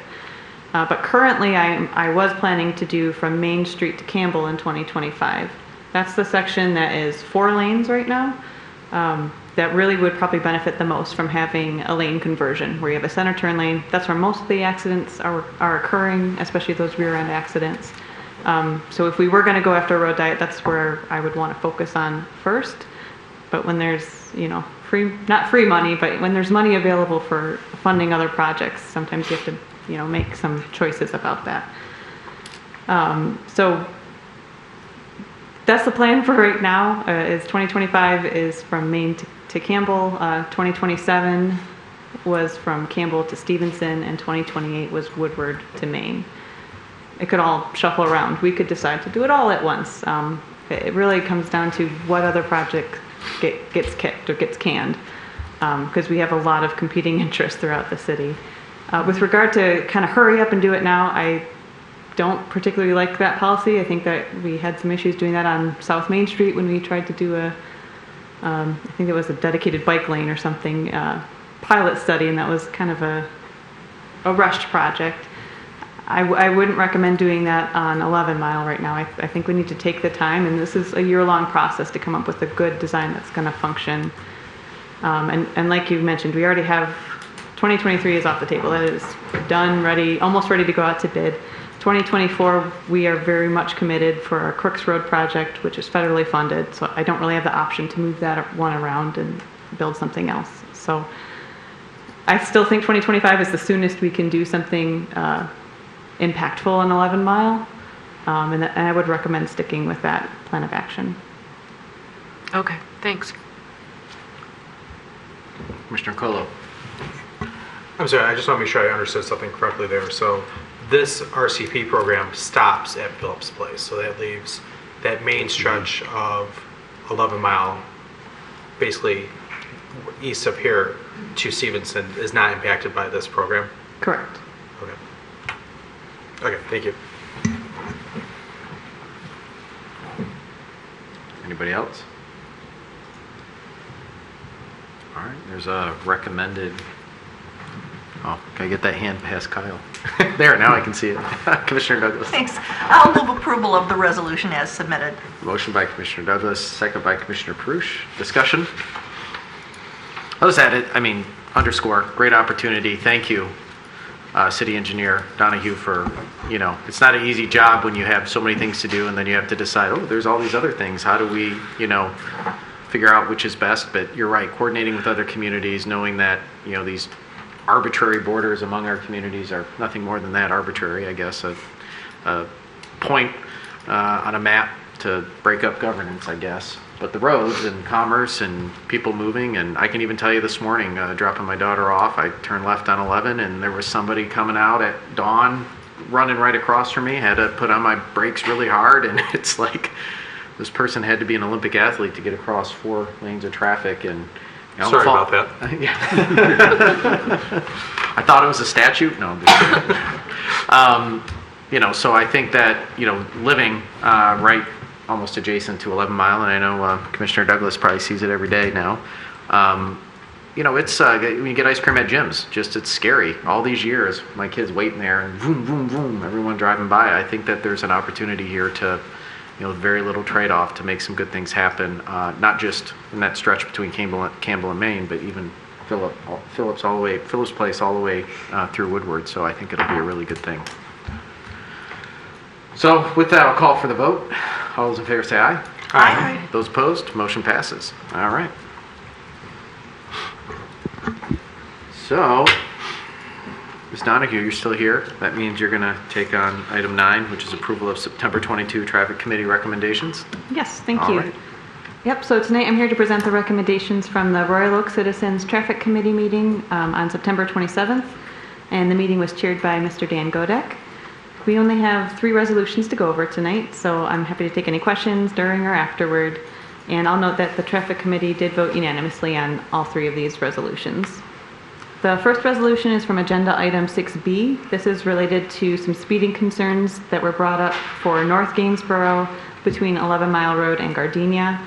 But currently, I was planning to do from Main Street to Campbell in 2025. That's the section that is 4 lanes right now. That really would probably benefit the most from having a lane conversion where you have a center turn lane. That's where most of the accidents are occurring, especially those rear end accidents. So if we were going to go after a road diet, that's where I would want to focus on first. But when there's, not free money, but when there's money available for funding other projects, sometimes you have to, make some choices about that. So that's the plan for right now. Is 2025 is from Maine to Campbell. 2027 was from Campbell to Stevenson, and 2028 was Woodward to Maine. It could all shuffle around. We could decide to do it all at once. It really comes down to what other project gets kicked or gets canned, because we have a lot of competing interests throughout the city. With regard to kind of hurry up and do it now, I don't particularly like that policy. I think that we had some issues doing that on South Main Street when we tried to do I think it was a dedicated bike lane or something, pilot study, and that was kind of a rushed project. I wouldn't recommend doing that on 11 Mile right now. I think we need to take the time, and this is a year-long process to come up with a good design that's going to function. And like you mentioned, we already have 2023 is off the table. That is done, ready, almost ready to go out to bid. 2024, we are very much committed for our Crooks Road project, which is federally funded, so I don't really have the option to move that one around and build something else. So I still think 2025 is the soonest we can do something impactful on 11 Mile, and I would recommend sticking with that plan of action. Okay, thanks. Commissioner Colo. I'm sorry, I just want to make sure I understood something correctly there. So this RCP program stops at Phillips Place, so that leaves that main stretch of 11 Mile, basically east of here to Stevenson, is not impacted by this program? Correct. Okay, thank you. Anybody else? All right, there's a recommended. Oh, can I get that hand past Kyle? There, now I can see it. Commissioner Douglas. Thanks. I'll move approval of the resolution as submitted. Motion by Commissioner Douglas, second by Commissioner Perush. Discussion? I'll just add it, underscore, great opportunity. Thank you, City Engineer Donahue, for, it's not an easy job when you have so many things to do and then you have to decide, there's all these other things. How do we, figure out which is best? But you're right, coordinating with other communities, knowing that, these arbitrary borders among our communities are nothing more than that, arbitrary, I guess, a point on a map to break up governance, I guess. But the roads and commerce and people moving, and I can even tell you this morning, dropping my daughter off, I turned left on 11 and there was somebody coming out at dawn running right across from me. Had to put on my brakes really hard, and it's like this person had to be an Olympic athlete to get across 4 lanes of traffic. And Sorry about that. Yeah. I thought it was a statue. No. I'm just kidding. So I think that living right almost adjacent to 11 Mile, and I know Commissioner Douglas probably sees it every day now. It's when you get ice cream at gyms, it's scary. All these years, my kids waiting there, and boom, boom, boom, everyone driving by. I think that there's an opportunity here to, very little trade-off to make some good things happen. Not just in that stretch between Campbell and Maine, but even Phillips Place all the way through Woodward. So I think it'll be a really good thing. So with that, I'll call for the vote. All those in favor say aye. Aye. Those opposed, motion passes. All right. So, Ms. Donahue, you're still here. That means you're going to take on item 9, which is approval of September 22 Traffic Committee recommendations. Yes, thank All you. right. Yep, so tonight I'm here to present the recommendations from the Royal Oak Citizens Traffic Committee meeting on September 27th, and the meeting was chaired by Mr. Dan Godek. We only have 3 resolutions to go over tonight, so I'm happy to take any questions during or afterward. And I'll note that the Traffic Committee did vote unanimously on all 3 of these resolutions. The first resolution is from Agenda Item 6B. This is related to some speeding concerns that were brought up for North Gainsborough between 11 Mile Road and Gardenia.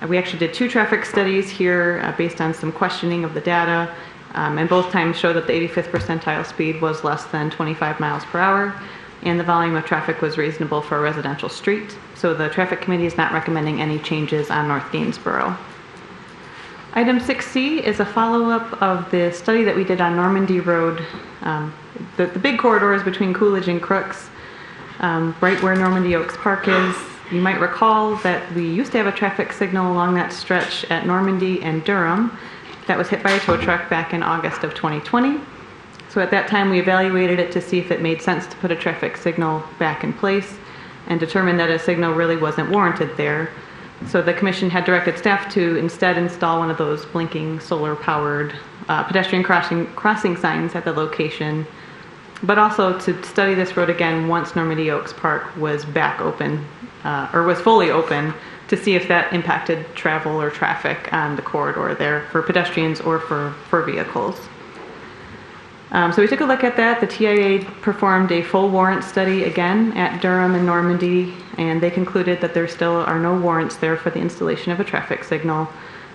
We actually did 2 traffic studies here based on some questioning of the data, and both times showed that the 85th percentile speed was less than 25 miles per hour, and the volume of traffic was reasonable for a residential street. So the Traffic Committee is not recommending any changes on North Gainsborough. Item 6C is a follow-up of the study that we did on Normandy Road. The big corridors between Coolidge and Crooks, right where Normandy Oaks Park is. You might recall that we used to have a traffic signal along that stretch at Normandy and Durham that was hit by a tow truck back in August of 2020. So at that time, we evaluated it to see if it made sense to put a traffic signal back in place and determined that a signal really wasn't warranted there. So the commission had directed staff to instead install one of those blinking solar-powered pedestrian crossing signs at the location, but also to study this road again once Normandy Oaks Park was back open, or was fully open, to see if that impacted travel or traffic on the corridor there for pedestrians or for vehicles. So we took a look at that. The TIA performed a full warrant study again at Durham and Normandy, and they concluded that there still are no warrants there for the installation of a traffic signal.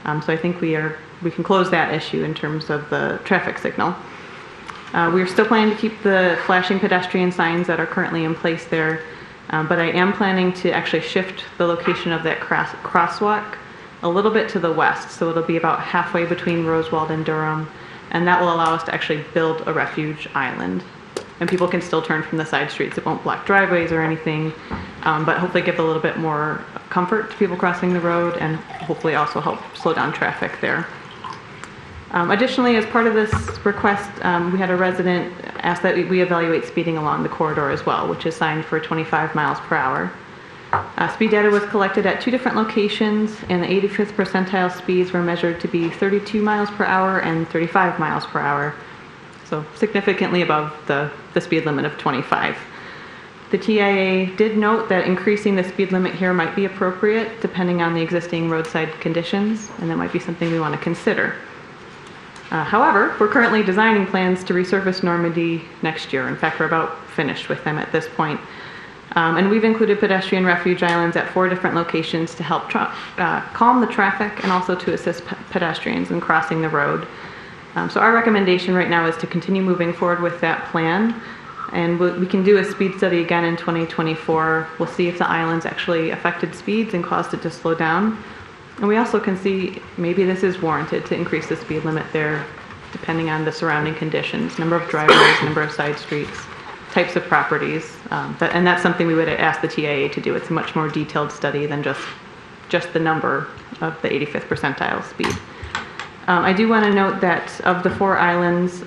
So I think we can close that issue in terms of the traffic signal. We're still planning to keep the flashing pedestrian signs that are currently in place there, but I am planning to actually shift the location of that crosswalk a little bit to the west. So it'll be about halfway between Rosewald and Durham, and that will allow us to actually build a refuge island. And people can still turn from the side streets. It won't block driveways or anything, but hopefully give a little bit more comfort to people crossing the road and hopefully also help slow down traffic there. Additionally, as part of this request, we had a resident ask that we evaluate speeding along the corridor as well, which is signed for 25 miles per hour. Speed data was collected at 2 different locations, and the 85th percentile speeds were measured to be 32 miles per hour and 35 miles per hour, so significantly above the speed limit of 25. The TIA did note that increasing the speed limit here might be appropriate depending on the existing roadside conditions, and that might be something we want to consider. However, we're currently designing plans to resurface Normandy next year. In fact, we're about finished with them at this point. And we've included pedestrian refuge islands at 4 different locations to help calm the traffic and also to assist pedestrians in crossing the road. So our recommendation right now is to continue moving forward with that plan. And we can do a speed study again in 2024. We'll see if the islands actually affected speeds and caused it to slow down. And we also can see maybe this is warranted to increase the speed limit there, depending on the surrounding conditions, number of driveways, number of side streets, types of properties. And that's something we would ask the TIA to do. It's a much more detailed study than just the number of the 85th percentile speed. I do want to note that of the 4 islands,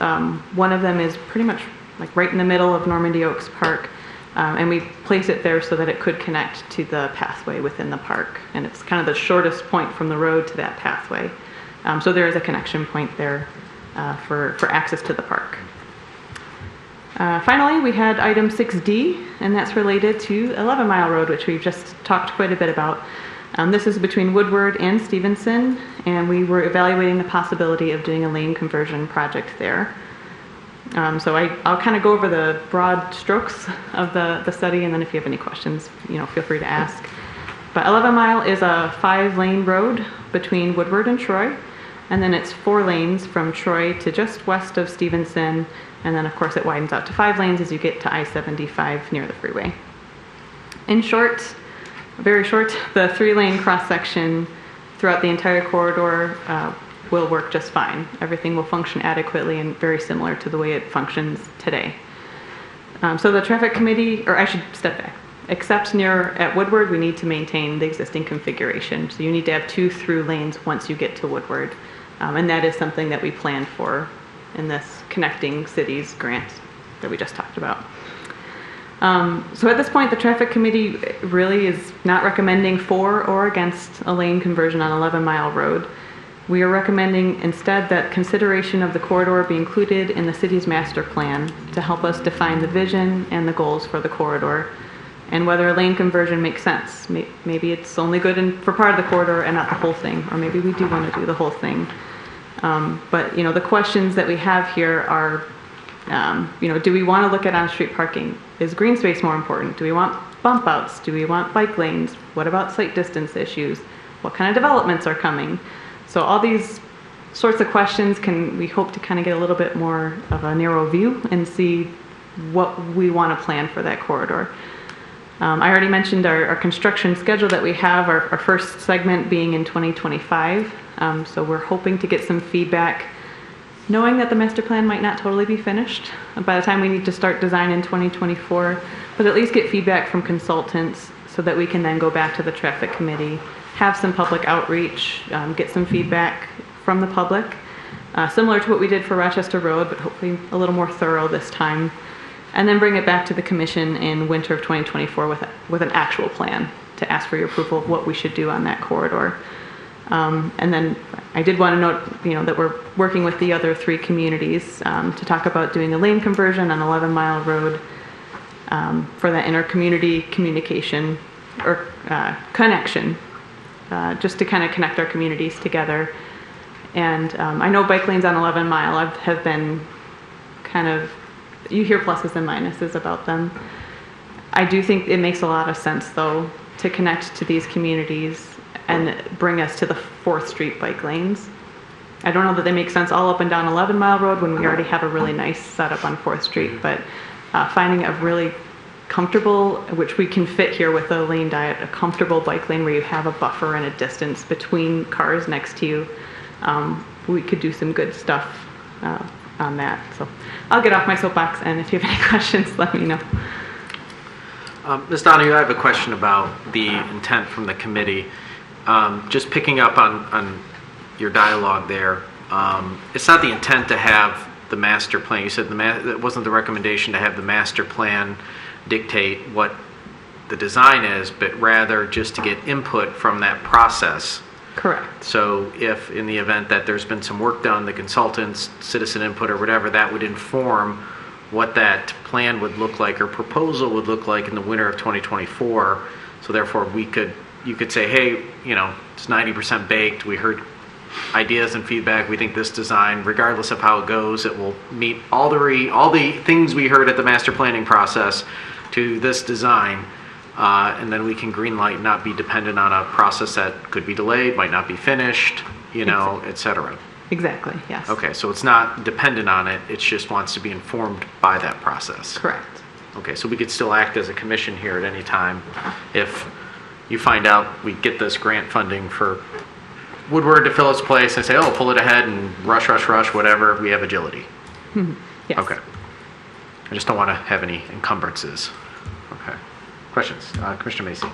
one of them is pretty much like right in the middle of Normandy Oaks Park, and we place it there so that it could connect to the pathway within the park, and it's kind of the shortest point from the road to that pathway. So there is a connection point there for access to the park. Finally, we had item 6D, and that's related to 11 Mile Road, which we've just talked quite a bit about. This is between Woodward and Stevenson, and we were evaluating the possibility of doing a lane conversion project there. So I'll kind of go over the broad strokes of the study, and then if you have any questions, feel free to ask. But 11 Mile is a 5-lane road between Woodward and Troy, and then it's 4 lanes from Troy to just west of Stevenson, and then of course it widens out to 5 lanes as you get to I-75 near the freeway. In short, very short, the 3-lane cross-section throughout the entire corridor will work just fine. Everything will function adequately and very similar to the way it functions today. So the traffic committee, or I should step back, except at Woodward, we need to maintain the existing configuration. So you need to have 2 through lanes once you get to Woodward. And that is something that we planned for in this Connecting Cities grant that we just talked about. So at this point, the traffic committee really is not recommending for or against a lane conversion on 11 Mile Road. We are recommending instead that consideration of the corridor be included in the city's master plan to help us define the vision and the goals for the corridor and whether a lane conversion makes sense. Maybe it's only good for part of the corridor and not the whole thing, or maybe we do want to do the whole thing. But the questions that we have here are, do we want to look at on-street parking? Is green space more important? Do we want bump outs? Do we want bike lanes? What about sight distance issues? What kind of developments are coming? So all these sorts of questions we hope to kind of get a little bit more of a narrow view and see what we want to plan for that corridor. I already mentioned our construction schedule that we have, our first segment being in 2025. So we're hoping to get some feedback, knowing that the master plan might not totally be finished by the time we need to start design in 2024, but at least get feedback from consultants so that we can then go back to the traffic committee, have some public outreach, get some feedback from the public, similar to what we did for Rochester Road, but hopefully a little more thorough this time, and then bring it back to the commission in winter of 2024 with an actual plan to ask for your approval of what we should do on that corridor. And then I did want to note, that we're working with the other 3 communities to talk about doing a lane conversion on 11 Mile Road for that inter-community communication or connection, just to kind of connect our communities together. And I know bike lanes on 11 Mile have been kind of, you hear pluses and minuses about them. I do think it makes a lot of sense, though, to connect to these communities and bring us to the 4th Street bike lanes. I don't know that they make sense all up and down 11 Mile Road when we already have a really nice setup on 4th Street, but finding a really comfortable, which we can fit here with a lane diet, a comfortable bike lane where you have a buffer and a distance between cars next to you, we could do some good stuff on that. So I'll get off my soapbox, and if you have any questions, let me know. Ms. Donahue, I have a question about the intent from the committee. Just picking up on your dialogue there, it's not the intent to have the master plan. You said it wasn't the recommendation to have the master plan dictate what the design is, but rather just to get input from that process. Correct. So if in the event that there's been some work done, the consultants, citizen input or whatever, that would inform what that plan would look like or proposal would look like in the winter of 2024. So therefore you could say, hey, it's 90% baked. We heard ideas and feedback. We think this design, regardless of how it goes, it will meet all the things we heard at the master planning process to this design. And then we can greenlight, not be dependent on a process that could be delayed, might not be finished, et cetera. Exactly, yes. Okay, so it's not dependent on it. It just wants to be informed by that process. Correct. Okay, so we could still act as a commission here at any time if you find out we get this grant funding for Woodward to fill its place and say, oh, pull it ahead and rush, whatever. We have agility. Yes. Okay. I just don't want to have any encumbrances. Okay. Questions? Commissioner Macy.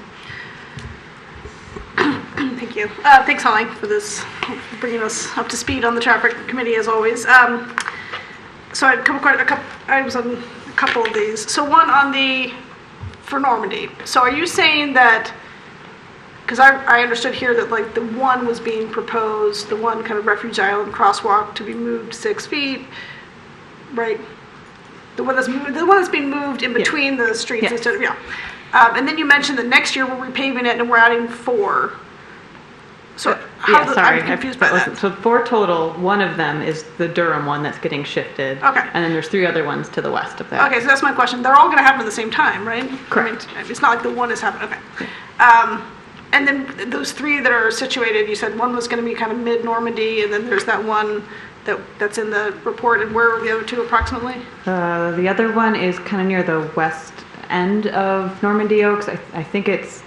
Thank you. Thanks, Holly, for this, bringing us up to speed on the traffic committee as always. So I'd come quite a couple items on a couple of these. So one for Normandy. So are you saying that, because I understood here that like the one was being proposed, the one kind of refuge island crosswalk to be moved 6 feet, right? The one that's being moved in between the streets Yes. instead of, and then you mentioned that next year we're repaving it and we're adding 4. So Sorry, I'm confused by that. So 4 total, one of them is the Durham one that's getting shifted. Okay. And then there's 3 other ones to the west of that. Okay, so that's my question. They're all going to happen at the same time, right? Correct. I mean, it's not like the one is happening. Okay. And then those 3 that are situated, you said one was going to be kind of mid-Normandy, and then there's that one that's in the report. And where are the other 2 approximately? The other one is kind of near the west end of Normandy Oaks. I think it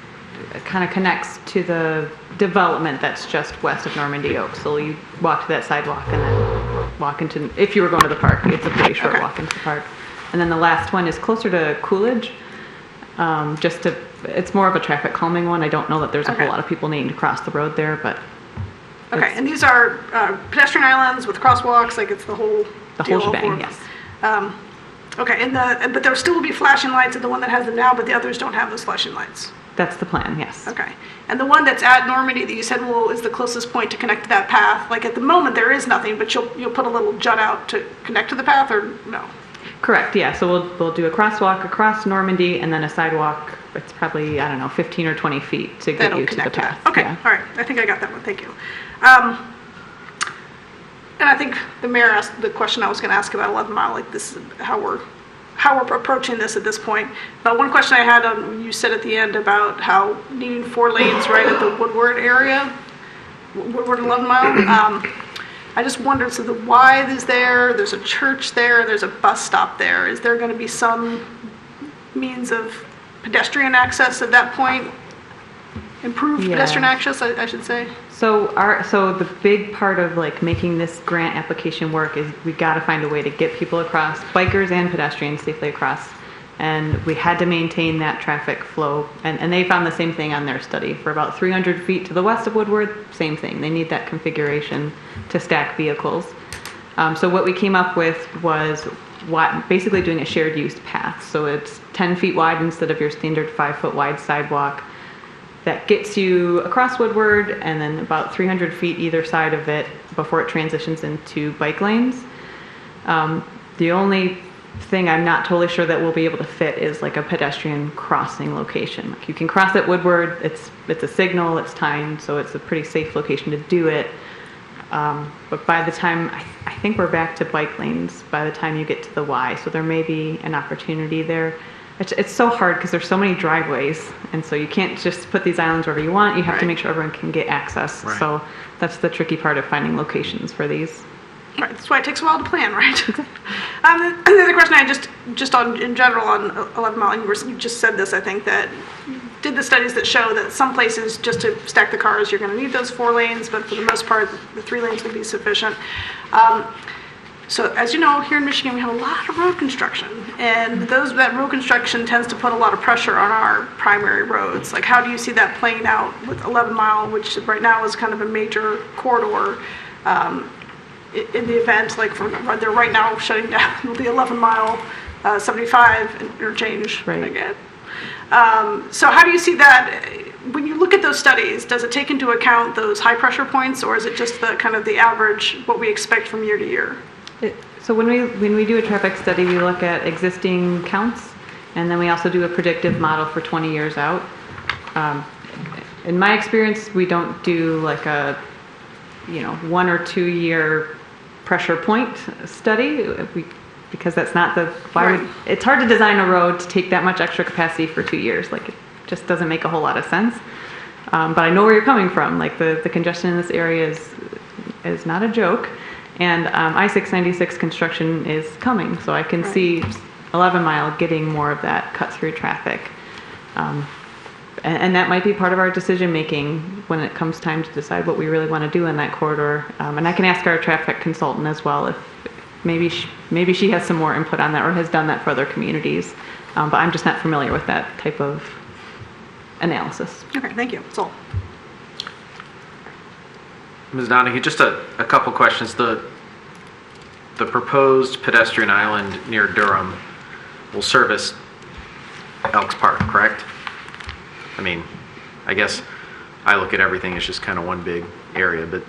kind of connects to the development that's just west of Normandy Oaks. So you walk to that sidewalk and then walk into, if you were going to the park, it's a pretty short walk into the park. And then the last one is closer to Coolidge. It's more of a traffic calming one. I don't know that there's a whole lot of people needing to cross the road there, but. Okay, and these are pedestrian islands with crosswalks, like it's the whole deal. Shebang, yes. Okay, but there still will be flashing lights at the one that has them now, but the others don't have those flashing lights. That's the plan, yes. Okay, and the one that's at Normandy that you said is the closest point to connect to that path. Like at the moment there is nothing, but you'll put a little jut out to connect to the path, or no? Correct, yeah. So we'll do a crosswalk across Normandy and then a sidewalk. It's probably, 15 or 20 feet to get That'll you to the connect path. that. Okay, Yeah. all right. I think I got that one. Thank you. And I think the mayor asked the question I was going to ask about 11 Mile. Like this is how we're approaching this at this point. But one question I had on you said at the end about how needing 4 lanes right at the Woodward area, Woodward and 11 Mile. I just wondered, so the Y is there, there's a church there, there's a bus stop there. Is there going to be some means of pedestrian access at that point? Improved pedestrian access, I should say. So the big part of like making this grant application work is we got to find a way to get people across, bikers and pedestrians safely across. And we had to maintain that traffic flow. And they found the same thing on their study. For about 300 feet to the west of Woodward, same thing. They need that configuration to stack vehicles. So what we came up with was basically doing a shared use path. So it's 10 feet wide instead of your standard 5-foot wide sidewalk. That gets you across Woodward and then about 300 feet either side of it before it transitions into bike lanes. The only thing I'm not totally sure that we'll be able to fit is like a pedestrian crossing location. Like you can cross at Woodward, it's a signal, it's timed, so it's a pretty safe location to do it. But by the time, I think we're back to bike lanes by the time you get to the Y, so there may be an opportunity there. It's so hard because there's so many driveways, and so you can't just put these islands wherever you want. You have to make sure everyone can get access. Right. So that's the tricky part of finding locations for these. Right, that's why it takes a while to plan, right? The other question I just on in general on 11 Mile, you just said this, I think, that did the studies that show that some places just to stack the cars you're going to need those 4 lanes, but for the most part the 3 lanes will be sufficient. So as you know, here in Michigan we have a lot of road construction, and that road construction tends to put a lot of pressure on our primary roads. Like how do you see that playing out with 11 Mile, which right now is kind of a major corridor? In the event, like they're right now shutting down the 11 Mile 75 interchange again. So how do you see that? When you look at those studies, does it take into account those high pressure points, or is it just the kind of the average, what we expect from year to year? So when we do a traffic study, we look at existing counts, and then we also do a predictive model for 20 years out. In my experience, we don't do like a 1 or 2 year pressure point study because that's not it's hard to design a road to take that much extra capacity for 2 years. Like it just doesn't make a whole lot of sense. But I know where you're coming from. Like the congestion in this area is not a joke. And I-696 construction is coming, so I can see 11 Mile getting more of that cut-through traffic. And that might be part of our decision-making when it comes time to decide what we really want to do in that corridor. And I can ask our traffic consultant as well if maybe she has some more input on that or has done that for other communities. But I'm just not familiar with that type of analysis. Okay, thank you. That's all. Ms. Donahue, just a couple questions. The proposed pedestrian island near Durham will service Elks Park, correct? I mean, I guess I look at everything as just kind of one big area, but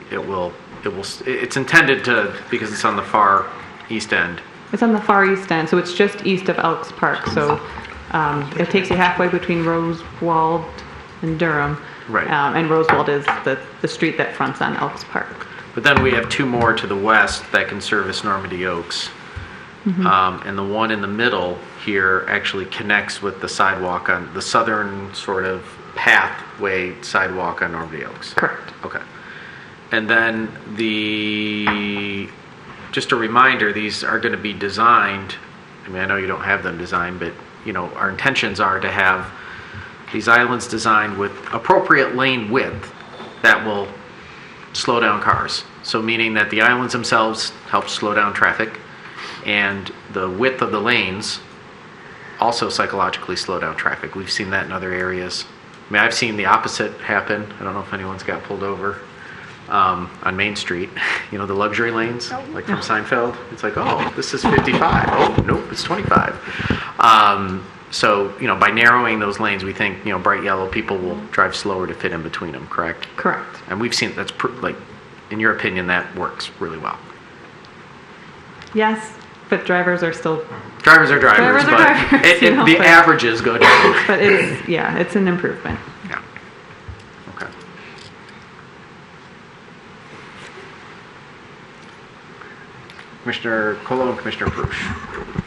it's intended to, because it's on the far east end, It's on the far east end, so it's just east of Elks Park. So it takes you halfway between Rosewald and Durham. Right. And Rosewald is the street that fronts on Elks Park. But then we have two more to the west that can service Normandy Oaks. And the one in the middle here actually connects with the sidewalk on the southern sort of pathway sidewalk on Normandy Oaks. Correct. Okay. And then just a reminder, these are going to be designed, I mean, I know you don't have them designed, but, our intentions are to have these islands designed with appropriate lane width that will slow down cars. So meaning that the islands themselves help slow down traffic, and the width of the lanes also psychologically slow down traffic. We've seen that in other areas. I mean, I've seen the opposite happen. I don't know if anyone's got pulled over on Main Street. The luxury lanes, like from Seinfeld. It's like, oh, this is 55. Oh, nope, it's 25. So, by narrowing those lanes, we think, bright yellow, people will drive slower to fit in between them, correct? Correct. And we've seen that's, in your opinion, that works really well. Yes, but drivers are still... Drivers are drivers, but the averages go down. But it's an improvement. Yeah. Okay. Commissioner Colo and Commissioner Perush.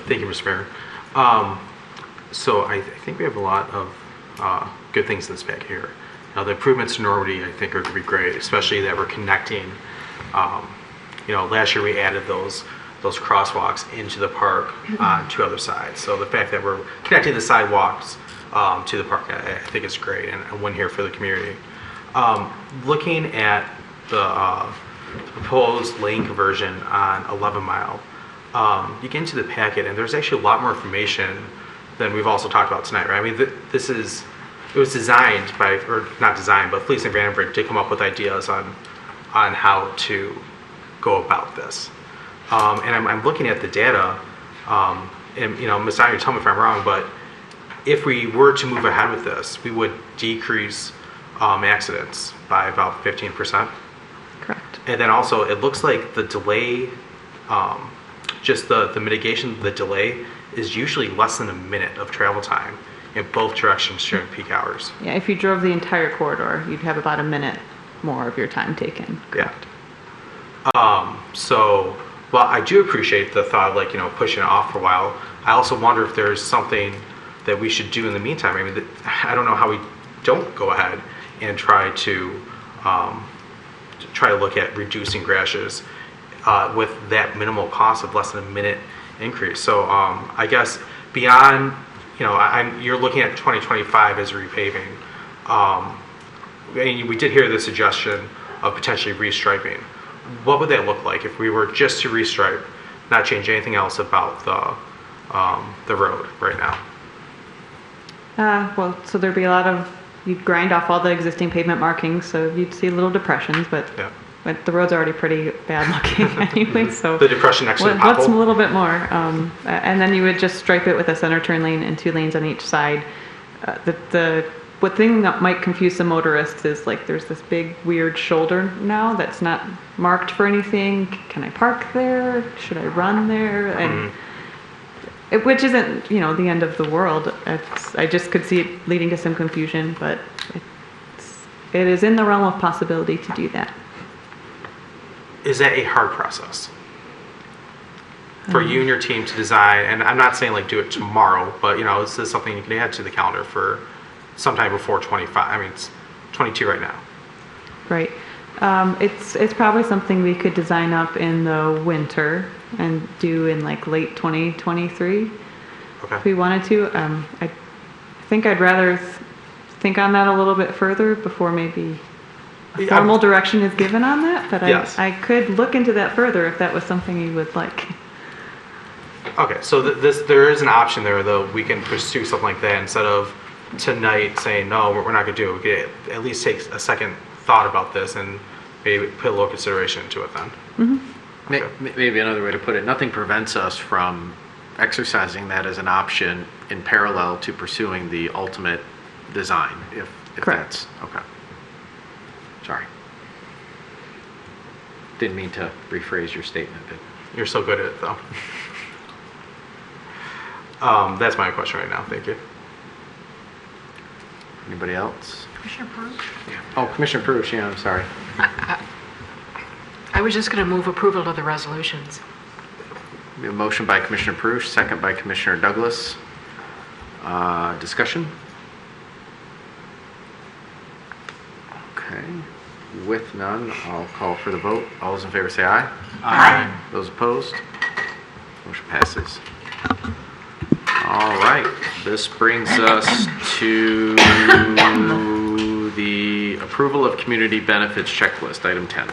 Thank you, Mr. Mayor. So I think we have a lot of good things in this pack here. The improvements to Normandy, I think, are going to be great, especially that we're connecting. Last year we added those crosswalks into the park on two other sides. So the fact that we're connecting the sidewalks to the park, I think is great, and a win here for the community. Looking at the proposed lane conversion on 11 Mile, you get into the packet, and there's actually a lot more information than we've also talked about tonight, right? I mean, it was designed by, or not designed, but Fleece and Vandenberg did come up with ideas on how to go about this. And I'm looking at the data, and Ms. Dyer, tell me if I'm wrong, but if we were to move ahead with this, we would decrease accidents by about 15%. Correct. And then also, it looks like the delay, just the mitigation, the delay is usually less than a minute of travel time in both directions during peak hours. Yeah, if you drove the entire corridor, you'd have about a minute more of your time taken. Correct. So, well, I do appreciate the thought, pushing it off for a while. I also wonder if there's something that we should do in the meantime. I mean, I don't know how we don't go ahead and try to look at reducing crashes with that minimal cost of less than a minute increase. So I guess beyond, you're looking at 2025 as repaving. And we did hear the suggestion of potentially restriping. What would that look like if we were just to restripe, not change anything else about the road right now? So there'd be a lot of, you'd grind off all the existing pavement markings, so you'd see little depressions, but the road's already pretty bad looking anyway, so. The depression next to the what's pothole? a little bit more? And then you would just stripe it with a center turn lane and 2 lanes on each side. What thing that might confuse some motorists is there's this big weird shoulder now that's not marked for anything. Can I park there? Should I run there? And which isn't, the end of the world. I just could see it leading to some confusion, but it is in the realm of possibility to do that. Is that a hard process for you and your team to design? And I'm not saying do it tomorrow, but is this something you can add to the calendar for sometime before 25? I mean, it's 22 right now. Right. It's probably something we could design up in the winter and do in late 2023 if we wanted to. I think I'd rather think on that a little bit further before maybe a formal direction is given on that, but yes. I could look into that further if that was something you would like. Okay, so there is an option there, though. We can pursue something like that instead of tonight saying, no, we're not going to do it. We could at least take a second thought about this and maybe put a little consideration into it then. Mm-hmm. Okay. Maybe another way to put it, nothing prevents us from exercising that as an option in parallel to pursuing the ultimate design, if Correct. that's okay. Sorry. Didn't mean to rephrase your statement, but You're so good at it, though. That's my question right now. Thank you. Anybody else? Commissioner Perush? Oh, Commissioner Perush, yeah, I'm sorry. I was just going to move approval of the resolutions. We have a motion by Commissioner Perush, second by Commissioner Douglas. Discussion? Okay. With none, I'll call for the vote. All those in favor say aye. Aye. Those opposed? Motion passes. All right. This brings us to the approval of community benefits checklist, item 10.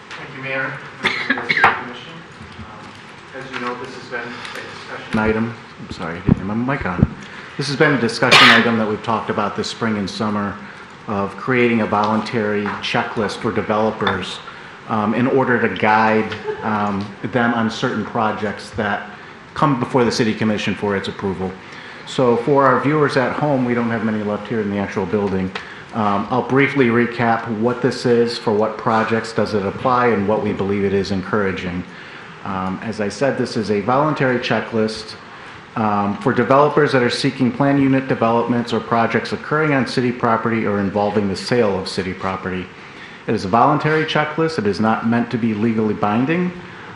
Thank you, Mayor. Commission. As you know, this has been a discussion item. I'm sorry, I didn't have my mic on. This has been a discussion item that we've talked about this spring and summer of creating a voluntary checklist for developers in order to guide them on certain projects that come before the City Commission for its approval. So for our viewers at home, we don't have many left here in the actual building. I'll briefly recap what this is, for what projects does it apply, and what we believe it is encouraging. As I said, this is a voluntary checklist for developers that are seeking plan unit developments or projects occurring on city property or involving the sale of city property. It is a voluntary checklist. It is not meant to be legally binding,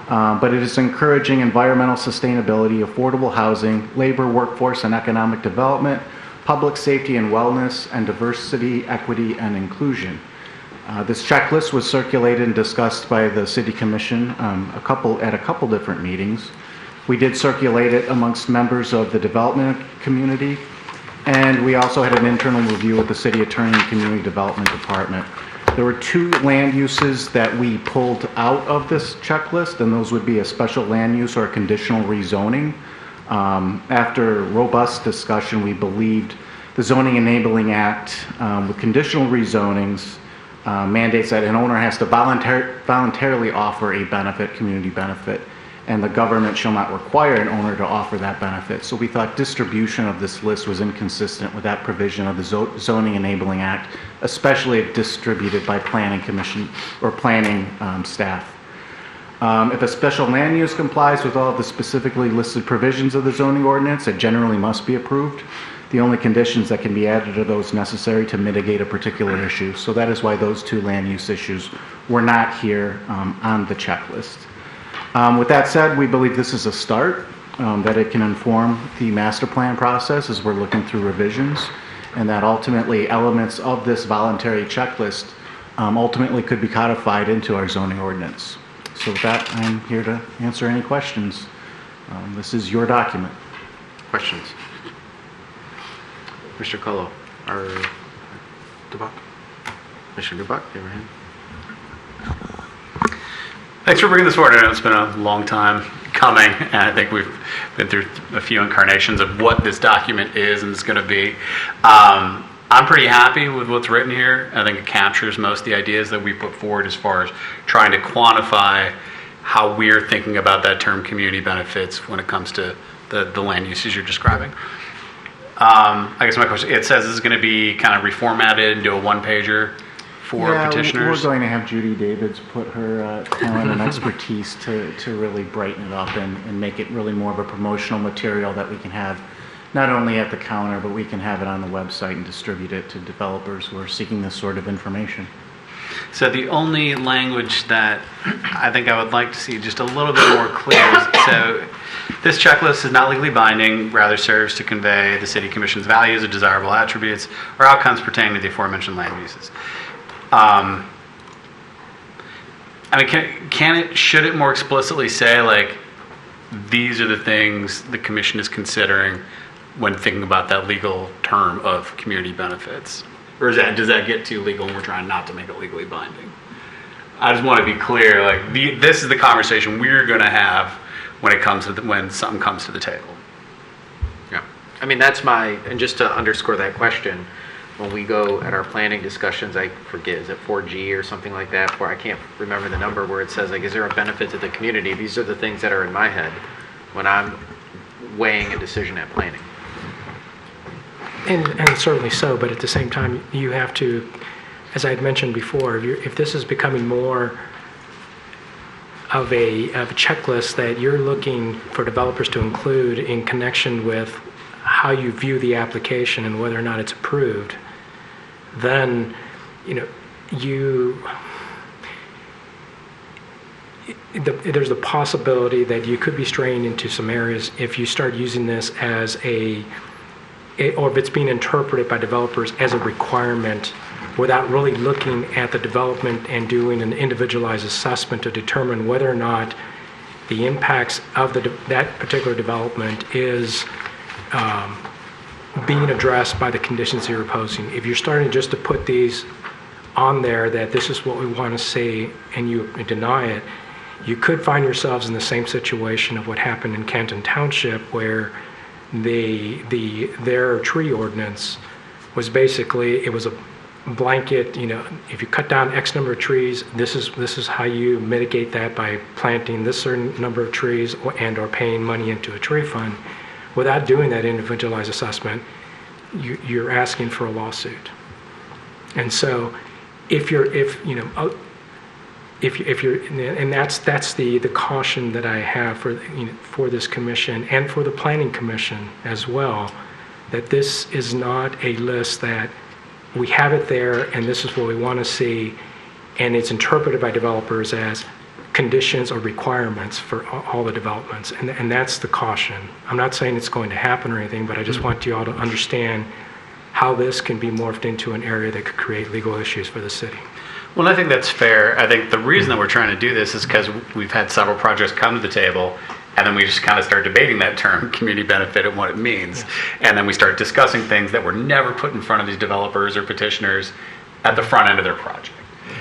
but it is encouraging environmental sustainability, affordable housing, labor, workforce, and economic development, public safety and wellness, and diversity, equity, and inclusion. This checklist was circulated and discussed by the City Commission at a couple different meetings. We did circulate it amongst members of the development community, and we also had an internal review with the City Attorney and Community Development Department. There were 2 land uses that we pulled out of this checklist, and those would be a special land use or a conditional rezoning. After robust discussion, we believed the Zoning Enabling Act with conditional rezonings mandates that an owner has to voluntarily offer a benefit, community benefit, and the government shall not require an owner to offer that benefit. So we thought distribution of this list was inconsistent with that provision of the Zoning Enabling Act, especially if distributed by Planning Commission or planning staff. If a special land use complies with all of the specifically listed provisions of the zoning ordinance, it generally must be approved. The only conditions that can be added are those necessary to mitigate a particular issue. So that is why those 2 land use issues were not here on the checklist. With that said, we believe this is a start, that it can inform the master plan process as we're looking through revisions, and that ultimately elements of this voluntary checklist ultimately could be codified into our zoning ordinance. So with that, I'm here to answer any questions. This is your document. Questions? Mr. Cullo, or Dubuck. Mr. Dubuck, you have your hand. Thanks for bringing this forward. I know it's been a long time coming, and I think we've been through a few incarnations of what this document is and is going to be. I'm pretty happy with what's written here. I think it captures most of the ideas that we put forward as far as trying to quantify how we're thinking about that term community benefits when it comes to the land uses you're describing. I guess my question, it says this is going to be kind of reformatted into a one-pager for petitioners. We're going to have Judy Davids put her talent and expertise to really brighten it up and make it really more of a promotional material that we can have not only at the counter, but we can have it on the website and distribute it to developers who are seeking this sort of information. So the only language that I think I would like to see just a little bit more clear is, so this checklist is not legally binding, rather serves to convey the City Commission's values or desirable attributes or outcomes pertaining to the aforementioned land uses. I mean, should it more explicitly say, like, these are the things the Commission is considering when thinking about that legal term of community benefits? Or does that get too legal and we're trying not to make it legally binding? I just want to be clear, like, this is the conversation we're going to have when it comes to when something comes to the table. Yeah. I mean, and just to underscore that question, when we go at our planning discussions, I forget, is it 4G or something like that, where I can't remember the number, where it says, like, is there a benefit to the community? These are the things that are in my head when I'm weighing a decision at planning. And certainly so, but at the same time, you have to as I had mentioned before, if this is becoming more of a checklist that you're looking for developers to include in connection with how you view the application and whether or not it's approved, then there's the possibility that you could be straying into some areas if you start using this as or if it's being interpreted by developers as a requirement without really looking at the development and doing an individualized assessment to determine whether or not the impacts of that particular development is being addressed by the conditions you're opposing. If you're starting just to put these on there that this is what we want to see and you deny it, you could find yourselves in the same situation of what happened in Canton Township, where their tree ordinance was basically, it was a blanket, if you cut down X number of trees, this is how you mitigate that by planting this certain number of trees or paying money into a tree fund. Without doing that individualized assessment, you're asking for a lawsuit. And so if you're, and that's the caution that I have for this commission and for the planning commission as well, that this is not a list that we have it there and this is what we want to see, and it's interpreted by developers as conditions or requirements for all the developments, and that's the caution. I'm not saying it's going to happen or anything, but I just want you all to understand how this can be morphed into an area that could create legal issues for the city. Well, I think that's fair. I think the reason that we're trying to do this is because we've had several projects come to the table, and then we just kind of start debating that term, community benefit, and what it means. And then we start discussing things that were never put in front of these developers or petitioners at the front end of their project.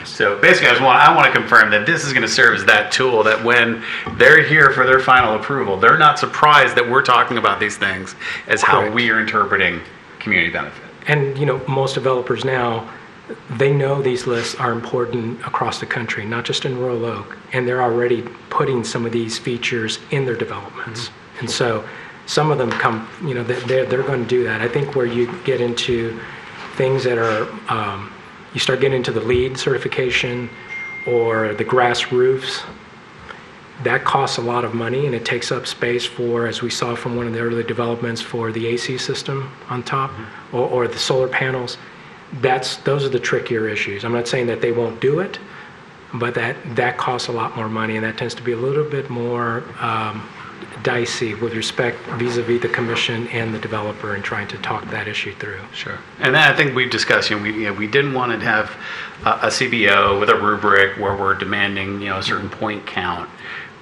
So basically, I want to confirm that this is going to serve as that tool that when they're here for their final approval, they're not surprised that we're talking about these things as how we are interpreting community benefit. And most developers now, they know these lists are important across the country, not just in Royal Oak, and they're already putting some of these features in their developments. Mm-hmm. And so some of them come, they're going to do that. I think where you get into things that are, you start getting into the LEED certification or the grass roofs, that costs a lot of money and it takes up space for, as we saw from one of the early developments, for the AC system on top, mm-hmm. or the solar panels. Those are the trickier issues. I'm not saying that they won't do it, but that costs a lot more money, and that tends to be a little bit more dicey with respect vis-a-vis the commission and the developer in trying to talk that issue through. Sure. And then I think we've discussed, we didn't want to have a CBO with a rubric where we're demanding, a certain point count.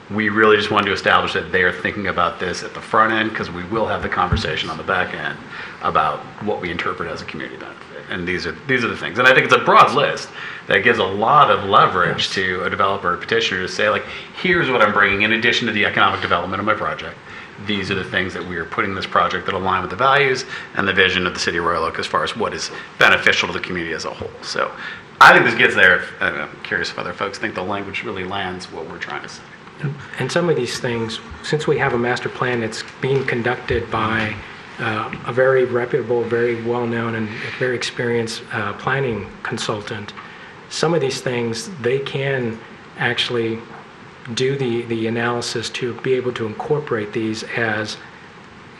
We really just wanted to establish that they are thinking about this at the front end, because we will have the conversation on the back end about what we interpret as a community benefit. And these are the things. And I think it's a broad list that gives a lot of leverage to a developer or petitioner to say, here's what I'm bringing in addition to the economic development of my project. These are the things that we are putting in this project that align with the values and the vision of the city of Royal Oak as far as what is beneficial to the community as a whole. So I think this gets there. I'm curious if other folks think the language really lands what we're trying to say. And some of these things, since we have a master plan that's being conducted by a very reputable, very well-known, and very experienced planning consultant, some of these things, they can actually do the analysis to be able to incorporate these as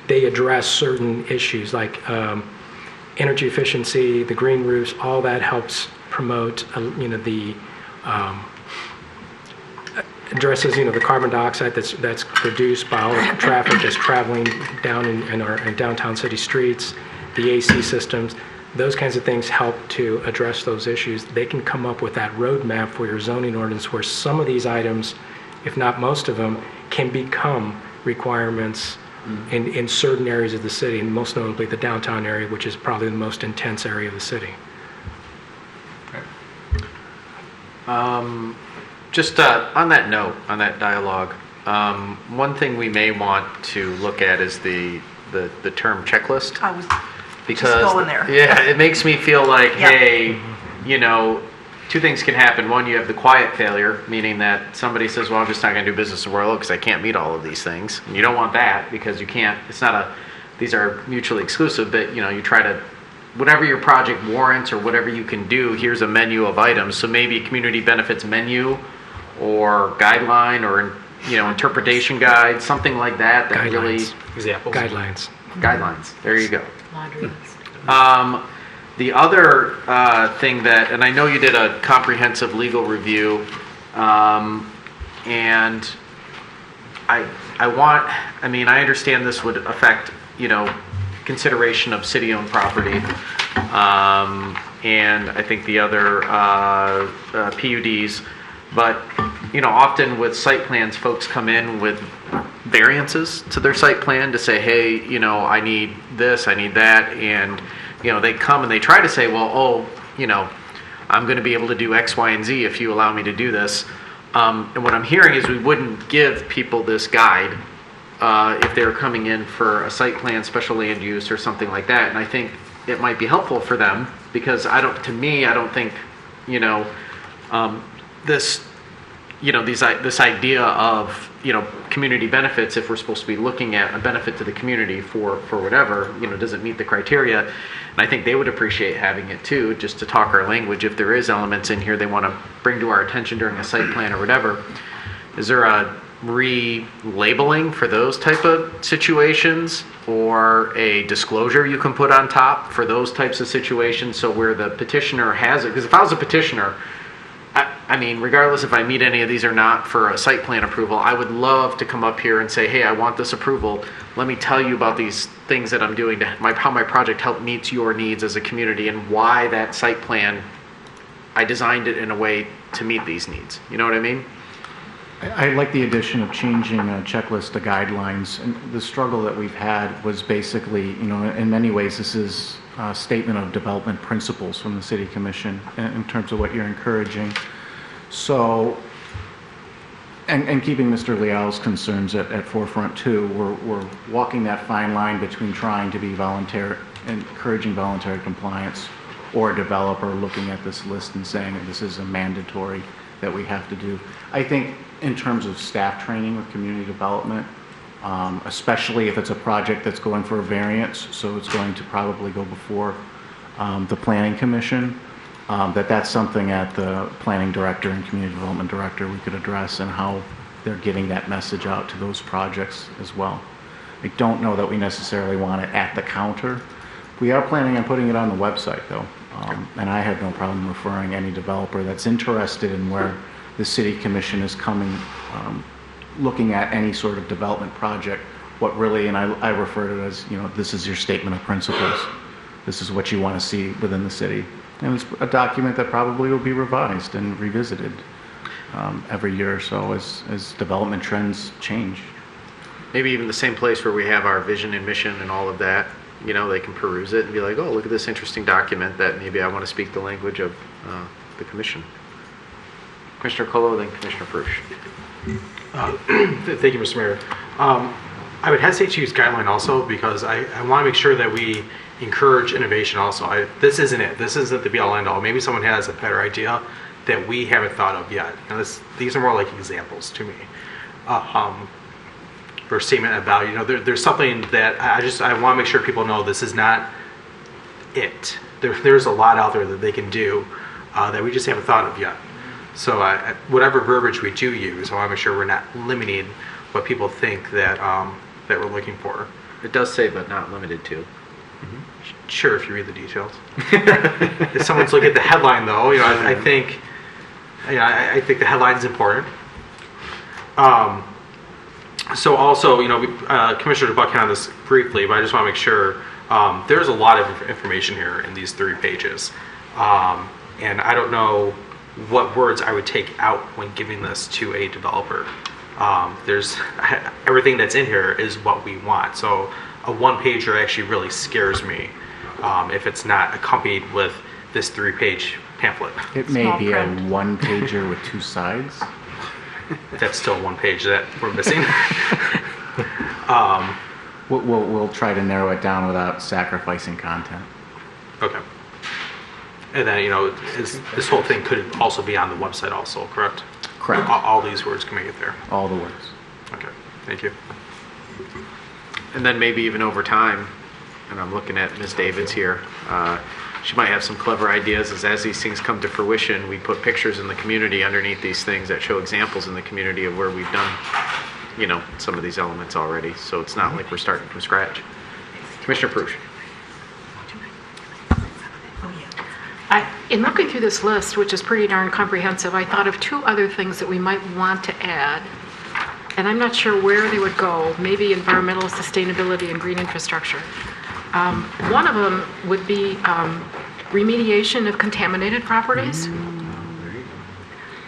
they address certain issues like energy efficiency, the green roofs, all that helps promote, the addresses, the carbon dioxide that's produced by all the traffic that's traveling down in our downtown city streets, the AC systems. Those kinds of things help to address those issues. They can come up with that roadmap for your zoning ordinance where some of these items, if not most of them, can become requirements in certain areas of the city, and most notably the downtown area, which is probably the most intense area of the city. Just on that note, on that dialogue, one thing we may want to look at is the term checklist. I was because just going there. Yeah, it makes me feel like, Yep. hey, two things can happen. One, you have the quiet failure, meaning that somebody says, well, I'm just not going to do business in Royal Oak because I can't meet all of these things. And you don't want that because you can't, these are mutually exclusive, but you try to whatever your project warrants or whatever you can do, here's a menu of items. So maybe community benefits menu or guideline or, interpretation guide, something like that. That really Examples. Guidelines. Guidelines. There you go. The other thing that, and I know you did a comprehensive legal review, and I understand this would affect, consideration of city-owned property, and I think the other PUDs, but, often with site plans, folks come in with variances to their site plan to say, hey, I need this, I need that, and they come and they try to say, well, I'm going to be able to do X, Y, and Z if you allow me to do this. And what I'm hearing is we wouldn't give people this guide if they're coming in for a site plan, special land use, or something like that. And I think it might be helpful for them because I don't think, this idea of, community benefits, if we're supposed to be looking at a benefit to the community for whatever, doesn't meet the criteria. And I think they would appreciate having it too, just to talk our language. If there is elements in here they want to bring to our attention during a site plan or whatever, is there a relabeling for those type of situations or a disclosure you can put on top for those types of situations, so where the petitioner has it? Because if I was a petitioner, regardless if I meet any of these or not for a site plan approval, I would love to come up here and say, hey, I want this approval. Let me tell you about these things that I'm doing, how my project help meets your needs as a community, and why that site plan, I designed it in a way to meet these needs. You know what I mean? I like the addition of changing a checklist to guidelines. And the struggle that we've had was basically, in many ways, this is a statement of development principles from the City Commission in terms of what you're encouraging. So, and keeping Mr. Leal's concerns at forefront too, we're walking that fine line between trying to be voluntary, encouraging voluntary compliance, or a developer looking at this list and saying that this is a mandatory that we have to do. I think in terms of staff training with community development, especially if it's a project that's going for a variance, so it's going to probably go before the Planning Commission, that's something at the planning director and community development director we could address, and how they're getting that message out to those projects as well. I don't know that we necessarily want it at the counter. We are planning on putting it on the website though, and I have no problem referring any developer that's interested in where the City Commission is coming, looking at any sort of development project, what really, and I refer to it as, this is your statement of principles. This is what you want to see within the city. And it's a document that probably will be revised and revisited every year or so as development trends change. Maybe even the same place where we have our vision and mission and all of that, they can peruse it and be like, oh, look at this interesting document that maybe I want to speak the language of the commission. Commissioner Colo, then Commissioner Frush. Thank you, Mr. Mayor. I would hesitate to use guideline also because I want to make sure that we encourage innovation also. This isn't it. This isn't the be-all end-all. Maybe someone has a better idea that we haven't thought of yet. These are more like examples to me. For statement of value, there's something that I want to make sure people know this is not it. There's a lot out there that they can do that we just haven't thought of yet. So whatever verbiage we do use, I want to make sure we're not limiting what people think that that we're looking for. It does say, but not limited to. Mm-hmm. Sure, if you read the details. If someone's looking at the headline, though, I think the headline is important. So also, Commissioner Buck hit on this briefly, but I just want to make sure there's a lot of information here in these 3 pages, and I don't know what words I would take out when giving this to a developer. There's everything that's in here is what we want. So a 1-pager actually really scares me if it's not accompanied with this 3-page pamphlet. It may be a 1-pager with 2 sides. That's still 1 page that we're missing. We'll try to narrow it down without sacrificing content. Okay. And then, this whole thing could also be on the website also, correct? Correct. All these words can make it there. All the words. Okay, thank you. And then maybe even over time, and I'm looking at Ms. Davids here. She might have some clever ideas as these things come to fruition, we put pictures in the community underneath these things that show examples in the community of where we've done, some of these elements already. So it's not like we're starting from scratch. Commissioner Prush. In looking through this list, which is pretty darn comprehensive, I thought of two other things that we might want to add, and I'm not sure where they would go. Maybe environmental sustainability and green infrastructure. One of them would be remediation of contaminated properties.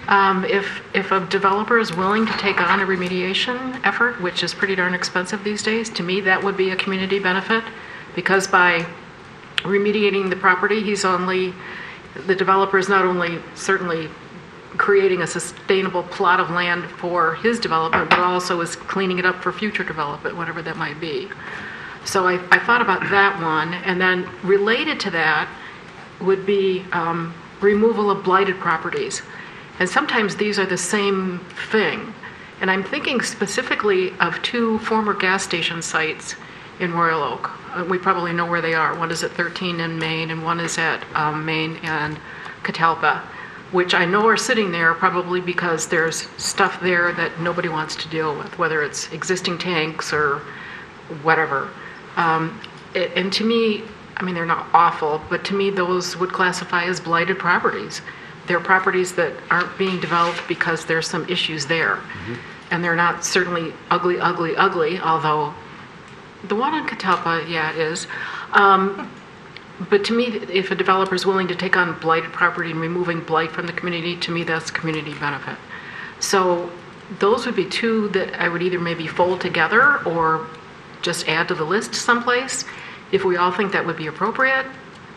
If a developer is willing to take on a remediation effort, which is pretty darn expensive these days, to me that would be a community benefit, because by remediating the property, the developer is not only certainly creating a sustainable plot of land for his development, but also is cleaning it up for future development, whatever that might be. So I thought about that one, and then related to that would be removal of blighted properties. And sometimes these are the same thing. And I'm thinking specifically of two former gas station sites in Royal Oak. We probably know where they are. One is at 13 in Maine, and one is at Maine and Catalpa, which I know are sitting there probably because there's stuff there that nobody wants to deal with, whether it's existing tanks or whatever. And to me, they're not awful, but to me those would classify as blighted properties. They're properties that aren't being developed because there's some issues there. Mm-hmm. And they're not certainly ugly, although the one on Catalpa, yeah, it is. But to me, if a developer is willing to take on blighted property and removing blight from the community, to me that's community benefit. So those would be two that I would either maybe fold together or just add to the list someplace if we all think that would be appropriate.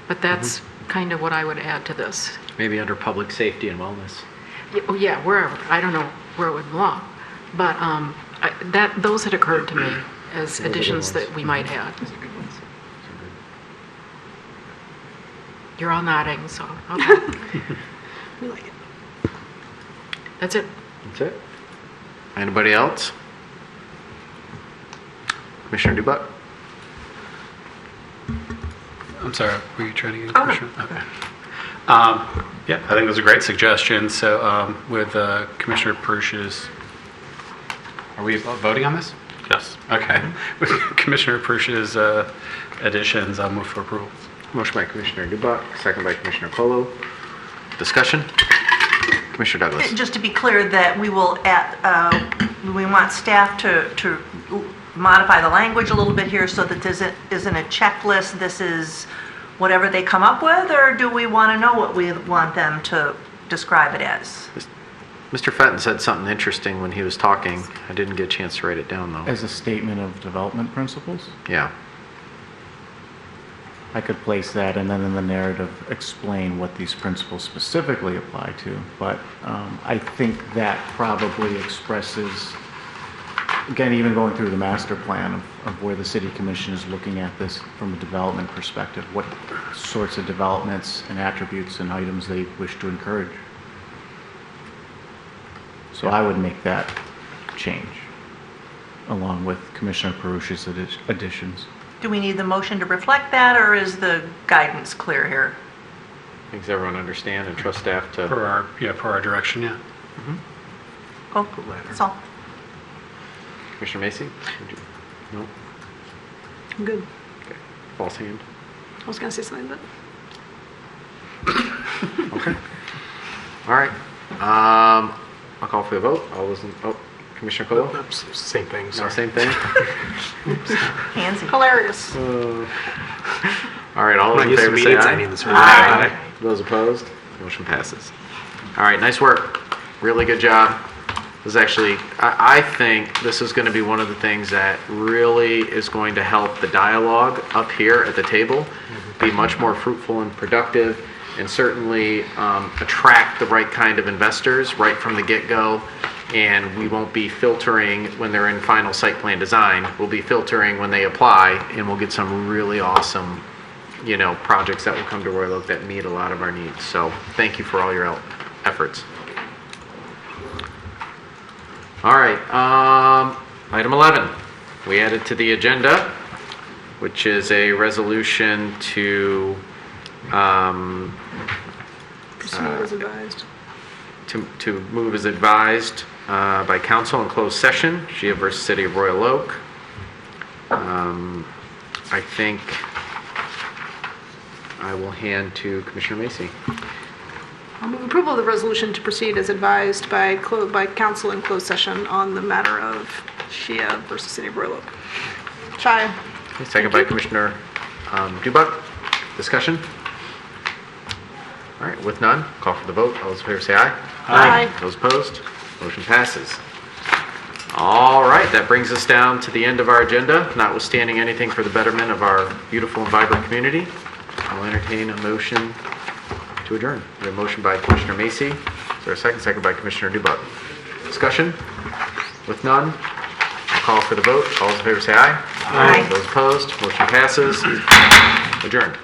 But that's kind of what I would add to this. Maybe under public safety and wellness. Yeah, wherever. I don't know where it would belong. But those had occurred to me as additions that we might add. You're all nodding, so okay. We like it. That's it. That's it. Anybody else? Commissioner Dubuck? I'm sorry, were you trying to get a Oh, no. question? Okay. Yeah, I think those are great suggestions. So with Commissioner Prush's, are we voting on this? Yes. Okay. With Commissioner Prush's additions, I'll move for approval. Motion by Commissioner Dubuck, second by Commissioner Colo. Discussion? Commissioner Douglas. Just to be clear that we will we want staff to modify the language a little bit here so that this isn't a checklist, this is whatever they come up with, or do we want to know what we want them to describe it as? Mr. Fenton said something interesting when he was talking. I didn't get a chance to write it down, though. As a statement of development principles? Yeah. I could place that and then in the narrative explain what these principles specifically apply to. But I think that probably expresses, again, even going through the master plan of where the city commission is looking at this from a development perspective, what sorts of developments and attributes and items they wish to encourage. So I would make that change along with Commissioner Perush's additions. Do we need the motion to reflect that, or is the guidance clear here? Does everyone understand and trust staff to... Per our direction, yeah. Mm-hmm. Cool. That's all. Commissioner Macy? No? I'm good. Okay. False hand? I was going to say something, but... Okay. All right. I'll call for the vote. All those in... Oh, Commissioner Cole? Same thing, No, sorry. same thing? Handsy. Hilarious. All right, all I'm those not in used to favor say meetings, aye. I need this room. Aye. Those opposed? Motion passes. All right, nice work. Really good job. This is actually, I think this is going to be one of the things that really is going to help the dialogue up here at the table be much more fruitful and productive, and certainly attract the right kind of investors right from the get-go. And we won't be filtering when they're in final site plan design. We'll be filtering when they apply, and we'll get some really awesome, projects that will come to Royal Oak that meet a lot of our needs. So thank you for all your efforts. All right, item 11. We added to the agenda which is a resolution to Proceed as advised. to move as advised by council in closed session, Shia versus City of Royal Oak. I think I will hand to Commissioner Macy. I'll move approval of the resolution to proceed as advised by council in closed session on the matter of Shia versus City of Royal Oak. Shia. Okay, second by Commissioner Dubak. Discussion? All right, with none, call for the vote. All those in favor say aye. Aye. Those opposed? Motion passes. All right, that brings us down to the end of our agenda. Notwithstanding anything for the betterment of our beautiful and vibrant community, I'll entertain a motion to adjourn. We have a motion by Commissioner Macy. Is there a second? Second by Commissioner Dubak. Discussion? With none, I'll call for the vote. All those in favor say aye. Aye. Those opposed? Motion passes. Adjourned.